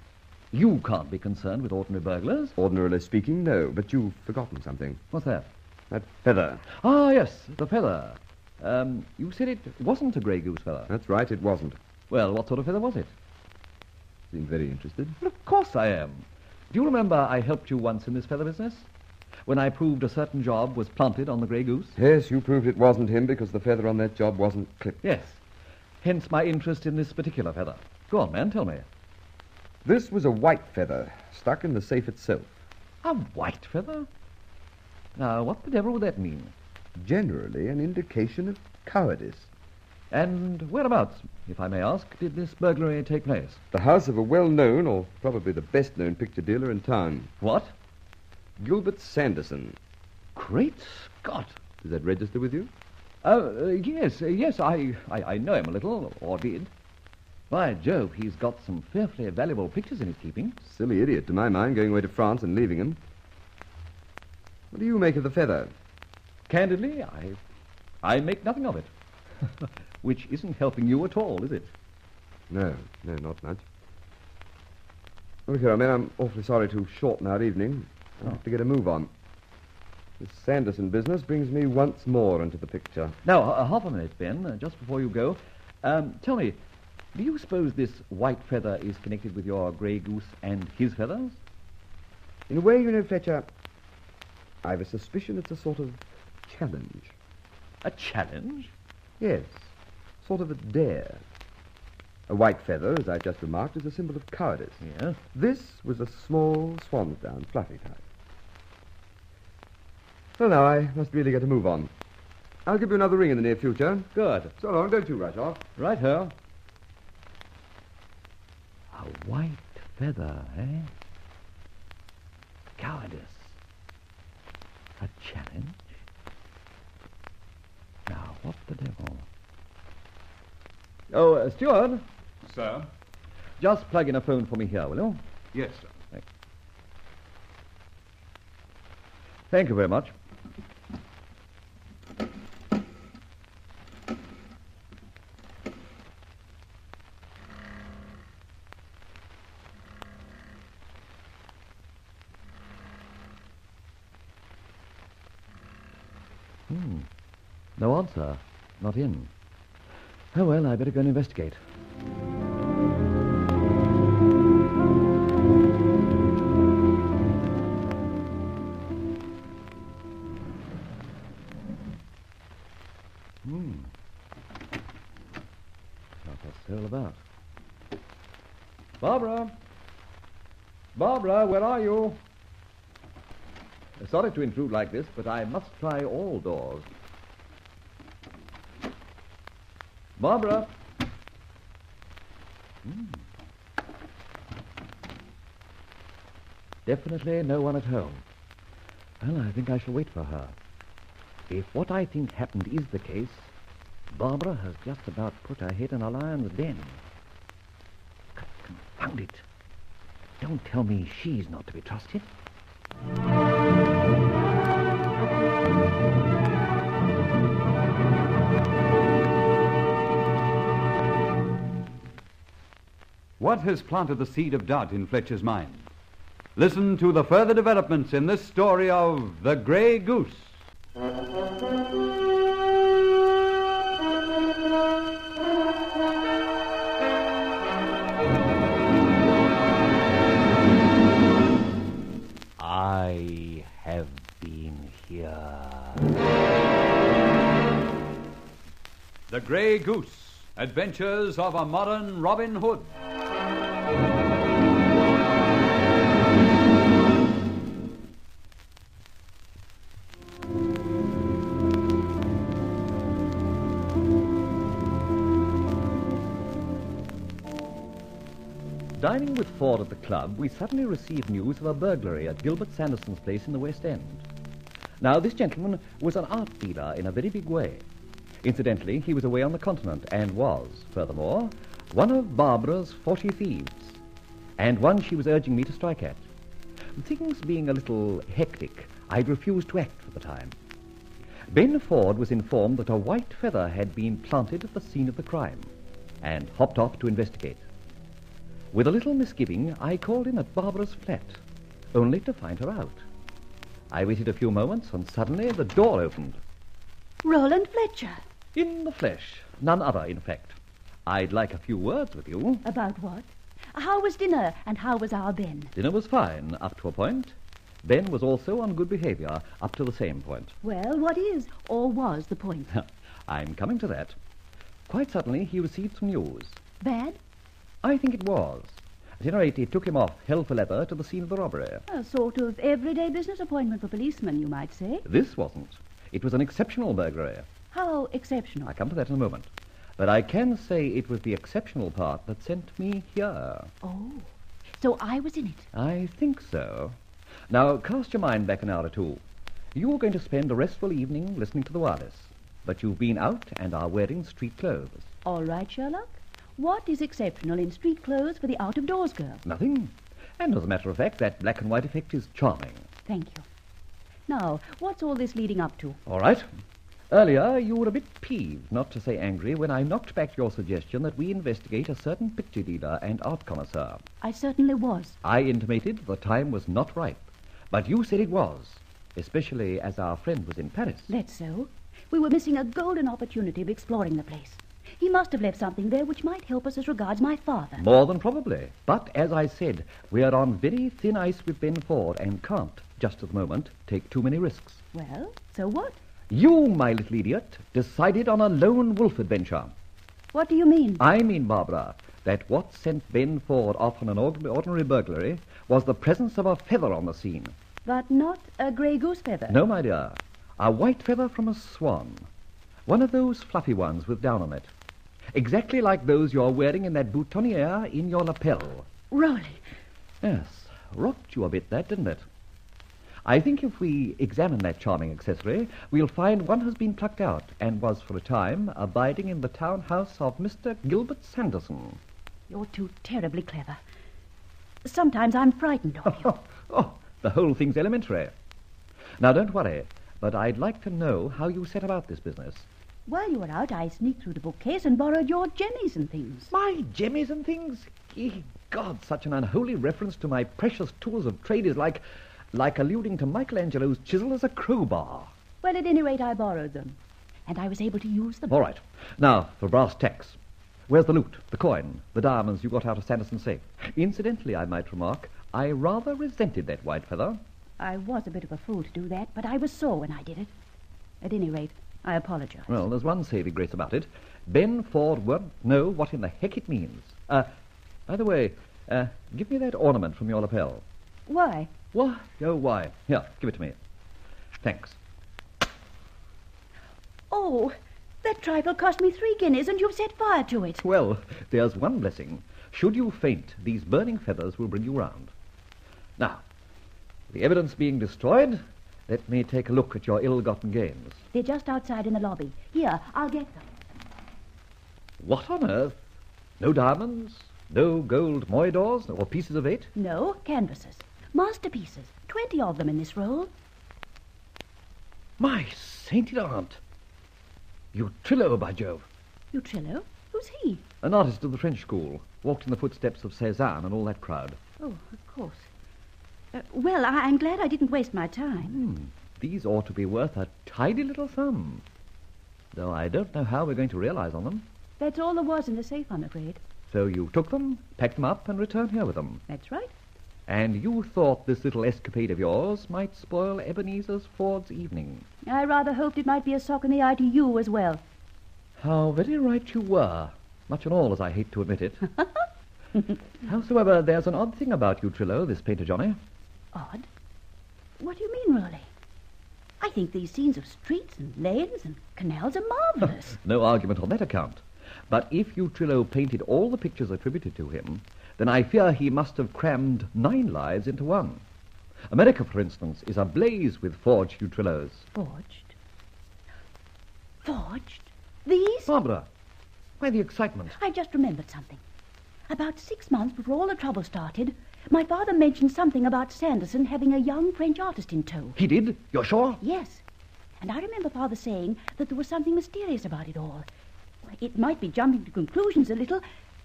You can't be concerned with ordinary burglars. Ordinarily speaking, no, but you've forgotten something. What's that? That feather. Ah, yes, the feather. You said it wasn't a grey goose feather. That's right, it wasn't. Well, what sort of feather was it? Seemed very interested. Well, of course I am. Do you remember I helped you once in this feather business? When I proved a certain job was planted on the grey goose? Yes, you proved it wasn't him because the feather on that job wasn't clipped. Yes. Hence my interest in this particular feather. Go on, man, tell me. This was a white feather, stuck in the safe itself. A white feather? Now, what the devil would that mean? Generally an indication of cowardice. And whereabouts, if I may ask, did this burglary take place? The house of a well-known, or probably the best-known picture dealer in town. What? Gilbert Sanderson. Great Scott! Does that register with you? Yes, I know him a little, or did. By Jove, he's got some fearfully valuable pictures in his keeping. Silly idiot, to my mind, going away to France and leaving him. What do you make of the feather? Candidly, I make nothing of it. Which isn't helping you at all, is it? No, not much. Look here, man, I'm awfully sorry to shorten our evening. I have to get a move on. This Sanderson business brings me once more into the picture. Now, half a minute, Ben, just before you go. Tell me, do you suppose this white feather is connected with your grey goose and his feathers? In a way, you know, Fletcher, I've a suspicion it's a sort of challenge. A challenge? Yes, sort of a dare. A white feather, as I just remarked, is a symbol of cowardice. Yeah? This was a small swan's down, fluffy type. Well, now, I must really get a move on. I'll give you another ring in the near future. Good. So long, don't you rush off. Right, her. A white feather, eh? Cowardice. A challenge? Now, what the devil? Oh, Steward. Sir? Just plug in a phone for me here, will you? Yes, sir. Thank you very much. No answer. Not in. Oh, well, I better go and investigate. What's it all about? Barbara! Barbara, where are you? Sorry to intrude like this, but I must try all doors. Barbara! Definitely no one at home. Well, I think I shall wait for her. If what I think happened is the case, Barbara has just about put her head in a lion's den. Confound it. Don't tell me she's not to be trusted. What has planted the seed of doubt in Fletcher's mind? Listen to the further developments in this story of The Grey Goose. I have been here. The Grey Goose, Adventures of a Modern Robin Hood. Dining with Ford at the club, we suddenly received news of a burglary at Gilbert Sanderson's place in the West End. Now, this gentleman was an art dealer in a very big way. Incidentally, he was away on the continent and was, furthermore, one of Barbara's 40 thieves, and one she was urging me to strike at. Things being a little hectic, I'd refused to act for the time. Ben Ford was informed that a white feather had been planted at the scene of the crime, and hopped off to investigate. With a little misgiving, I called in at Barbara's flat, only to find her out. I waited a few moments, and suddenly the door opened. Roland Fletcher. In the flesh. None other, in fact. I'd like a few words with you. About what? How was dinner, and how was our Ben? Dinner was fine, up to a point. Ben was also on good behavior, up to the same point. Well, what is, or was, the point? I'm coming to that. Quite suddenly, he received some news. Bad? I think it was. At any rate, it took him off, hell for leather, to the scene of the robbery. A sort of everyday business appointment for policemen, you might say. This wasn't. It was an exceptional burglary. How exceptional? I'll come to that in a moment. But I can say it was the exceptional part that sent me here. Oh, so I was in it? I think so. Now, cast your mind back an hour or two. You were going to spend a restful evening listening to the wireless, but you've been out and are wearing street clothes. All right, Sherlock. What is exceptional in street clothes for the out-of-doors girl? Nothing. And as a matter of fact, that black and white effect is charming. Thank you. Now, what's all this leading up to? All right. Earlier, you were a bit peeved, not to say angry, when I knocked back your suggestion that we investigate a certain picture dealer and art connoisseur. I certainly was. I intimated the time was not ripe, but you said it was, especially as our friend was in Paris. That's so. We were missing a golden opportunity of exploring the place. He must have left something there which might help us as regards my father. More than probably. But, as I said, we are on very thin ice with Ben Ford and can't, just at the moment, take too many risks. Well, so what? You, my little idiot, decided on a lone wolf adventure. What do you mean? I mean, Barbara, that what sent Ben Ford off on an ordinary burglary was the presence of a feather on the scene. But not a grey goose feather. No, my dear. A white feather from a swan. One of those fluffy ones with down on it. Exactly like those you're wearing in that boutonniere in your lapel. Rolly. Yes, rocked you a bit, that, didn't it? I think if we examine that charming accessory, we'll find one has been plucked out and was for a time abiding in the townhouse of Mr. Gilbert Sanderson. You're too terribly clever. Sometimes I'm frightened of you. Oh, the whole thing's elementary. Now, don't worry, but I'd like to know how you set about this business. While you were out, I sneaked through the bookcase and borrowed your jemmies and things. My jemmies and things? God, such an unholy reference to my precious tools of trade is like alluding to Michelangelo's chisel as a crowbar. Well, at any rate, I borrowed them, and I was able to use them. All right. Now, for brass tacks. Where's the loot, the coin, the diamonds you got out of Sanderson's safe? Incidentally, I might remark, I rather resented that white feather. I was a bit of a fool to do that, but I was sore when I did it. At any rate, I apologize. Well, there's one saving grace about it. Ben Ford won't know what in the heck it means. By the way, give me that ornament from your lapel. Why? Why? Oh, why? Here, give it to me. Thanks. Oh, that trifle cost me 3 guineas and you've set fire to it. Well, there's one blessing. Should you faint, these burning feathers will bring you round. Now, the evidence being destroyed, let me take a look at your ill-gotten gains. They're just outside in the lobby. Here, I'll get them. What on earth? No diamonds? No gold moidors or pieces of 8? No, canvases. Masterpieces. 20 of them in this roll. My sainted aunt. Utrillo, by Jove. Utrillo? Who's he? An artist of the French school. Walked in the footsteps of Cézanne and all that crowd. Oh, of course. Well, I'm glad I didn't waste my time. These ought to be worth a tidy little sum. Though I don't know how we're going to realize on them. That's all there was in the safe, I'm afraid. So you took them, packed them up, and returned here with them. That's right. And you thought this little escapade of yours might spoil Ebenezer Ford's evening. I rather hoped it might be a sock in the eye to you as well. How very right you were. Much and all, as I hate to admit it. Howsoever, there's an odd thing about you, Trillo, this painter Johnny. Odd? What do you mean, Rolly? I think these scenes of streets and lanes and canals are marvellous. No argument on that account. But if Utrillo painted all the pictures attributed to him, then I fear he must have crammed 9 lives into one. America, for instance, is ablaze with forged Utrillos. Forged? Forged? These? Barbara, why the excitement? I just remembered something. About 6 months before all the trouble started, my father mentioned something about Sanderson having a young French artist in tow. He did? You're sure? Yes. And I remember Father saying that there was something mysterious about it all. It might be jumping to conclusions a little,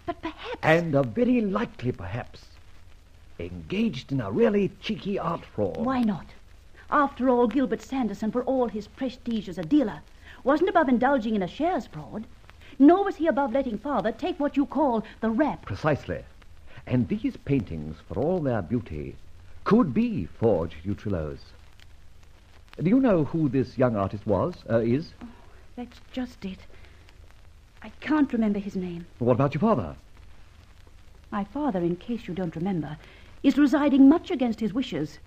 but perhaps... And a very likely perhaps. Engaged in a really cheeky art fraud. Why not? After all, Gilbert Sanderson, for all his prestige as a dealer, wasn't above indulging in a shares fraud. Nor was he above letting Father take what you call the rap. Precisely. And these paintings, for all their beauty, could be forged Utrillos. Do you know who this young artist is? Oh, that's just it. I can't remember his name. What about your father? My father, in case you don't remember, is residing much against his wishes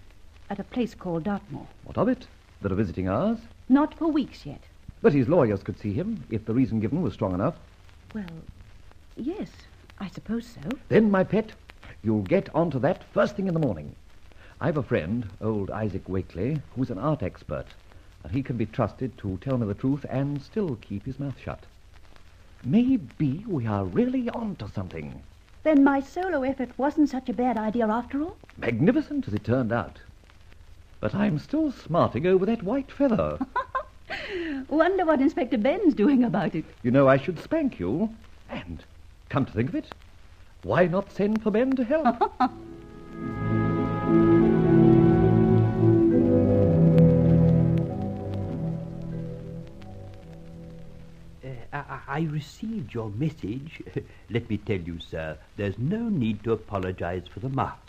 at a place called Dartmoor. What of it? There are visiting hours? Not for weeks yet. But his lawyers could see him, if the reason given was strong enough. Well, yes, I suppose so. Then, my pet, you'll get onto that first thing in the morning. I've a friend, old Isaac Wakely, who's an art expert, and he can be trusted to tell me the truth and still keep his mouth shut. Maybe we are really onto something. Then my solo effort wasn't such a bad idea after all? Magnificent as it turned out. But I'm still smarting over that white feather. Wonder what Inspector Ben's doing about it. You know, I should spank you. And, come to think of it, why not send for Ben to help? I received your message. Let me tell you, sir, there's no need to apologize for the mask.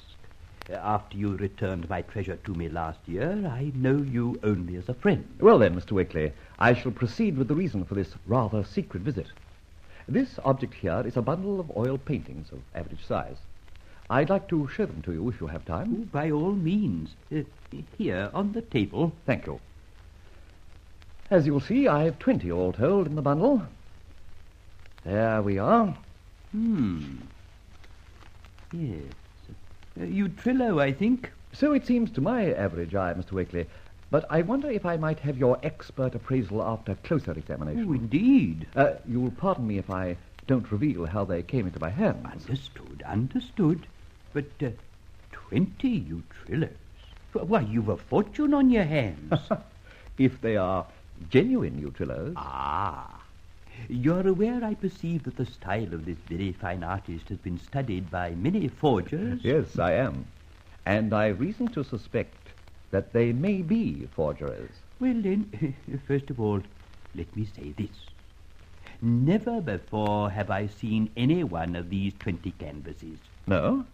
After you returned my treasure to me last year, I know you only as a friend. Well then, Mr. Wakely, I shall proceed with the reason for this rather secret visit. This object here is a bundle of oil paintings of average size. I'd like to show them to you if you have time. Oh, by all means. Here, on the table. Thank you. As you'll see, I have 20 all told in the bundle. There we are. Yes. Utrillo, I think. So it seems to my average eye, Mr. Wakely. But I wonder if I might have your expert appraisal after closer examination. Oh, indeed. You'll pardon me if I don't reveal how they came into my hands. Understood. But 20 Utrillos? Why, you've a fortune on your hands. If they are genuine Utrillos. Ah. You're aware, I perceive, that the style of this very fine artist has been studied by many forgers? Yes, I am. And I've reason to suspect that they may be forgeries. Well, then, first of all, let me say this. Never before have I seen any one of these 20 canvases. No?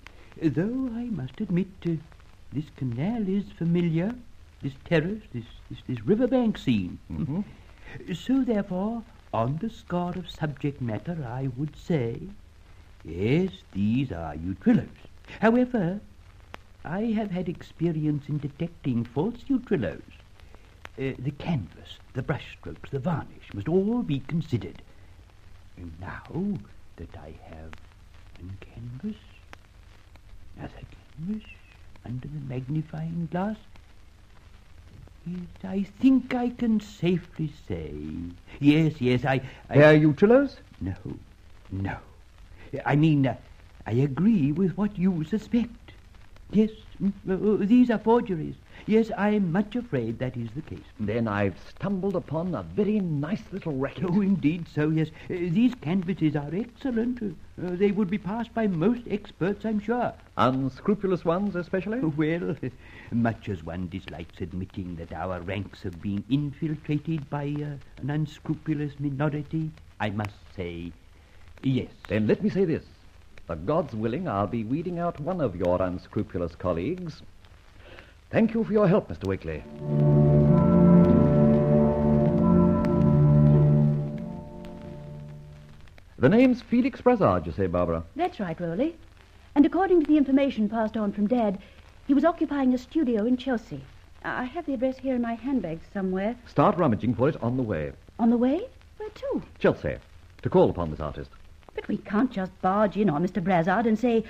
Though I must admit, this canal is familiar, this terrace, this riverbank scene. Mm-hmm. So, therefore, on the score of subject matter, I would say, yes, these are Utrillos. However, I have had experience in detecting false Utrillos. The canvas, the brushstrokes, the varnish must all be considered. And now that I have one canvas, another canvas, under the magnifying glass, yes, I think I can safely say, yes, I... They're Utrillos? No. I mean, I agree with what you suspect. Yes, these are forgeries. Yes, I'm much afraid that is the case. Then I've stumbled upon a very nice little racket. Oh, indeed so, yes. These canvases are excellent. They would be passed by most experts, I'm sure. Unscrupulous ones, especially? Well, much as one dislikes admitting that our ranks have been infiltrated by an unscrupulous minority, I must say yes. Then let me say this. For God's willing, I'll be weeding out one of your unscrupulous colleagues. Thank you for your help, Mr. Wakely. The name's Felix Brassard, you say, Barbara? That's right, Rowley. And according to the information passed on from Dad, he was occupying a studio in Chelsea. I have the address here in my handbag somewhere. Start rummaging for it on the way. On the way? Where to? Chelsea, to call upon this artist. But we can't just barge in on Mr. Brassard and say,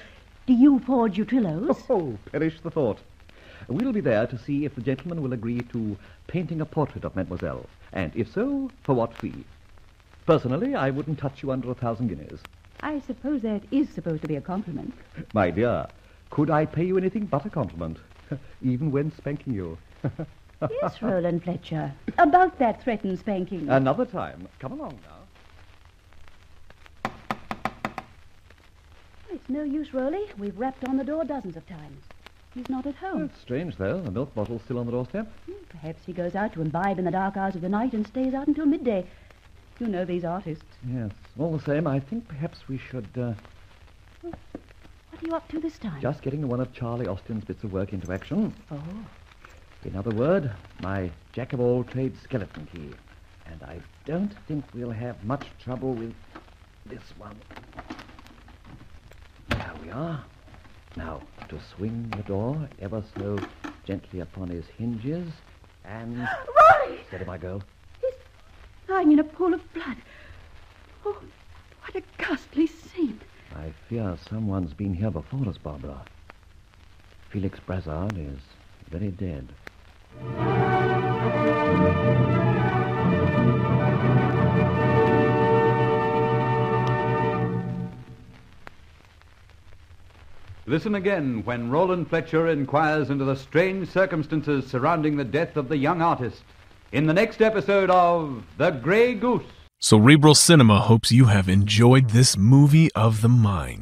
do you forge Utrillos? Oh, perish the thought. We'll be there to see if the gentleman will agree to painting a portrait of Mademoiselle, and if so, for what fee. Personally, I wouldn't touch you under 1,000 guineas. I suppose that is supposed to be a compliment. My dear, could I pay you anything but a compliment, even when spanking you? Yes, Roland Fletcher. About that threatened spanking. Another time. Come along now. It's no use, Rowley. We've rapped on the door dozens of times. He's not at home. It's strange, though. The milk bottle's still on the doorstep. Perhaps he goes out to imbibe in the dark hours of the night and stays out until midday. You know these artists. Yes. All the same, I think perhaps we should... What are you up to this time? Just getting one of Charlie Austin's bits of work into action. Oh. In other words, my jack-of-all-trades skeleton key. And I don't think we'll have much trouble with this one. There we are. Now, to swing the door ever so gently upon his hinges, and... Roy! Steady, my girl. He's lying in a pool of blood. Oh, what a ghastly scene. I fear someone's been here before us, Barbara. Felix Brassard is very dead. Listen again when Roland Fletcher inquires into the strange circumstances surrounding the death of the young artist in the next episode of The Grey Goose. Cerebral Cinema hopes you have enjoyed this movie of the mind.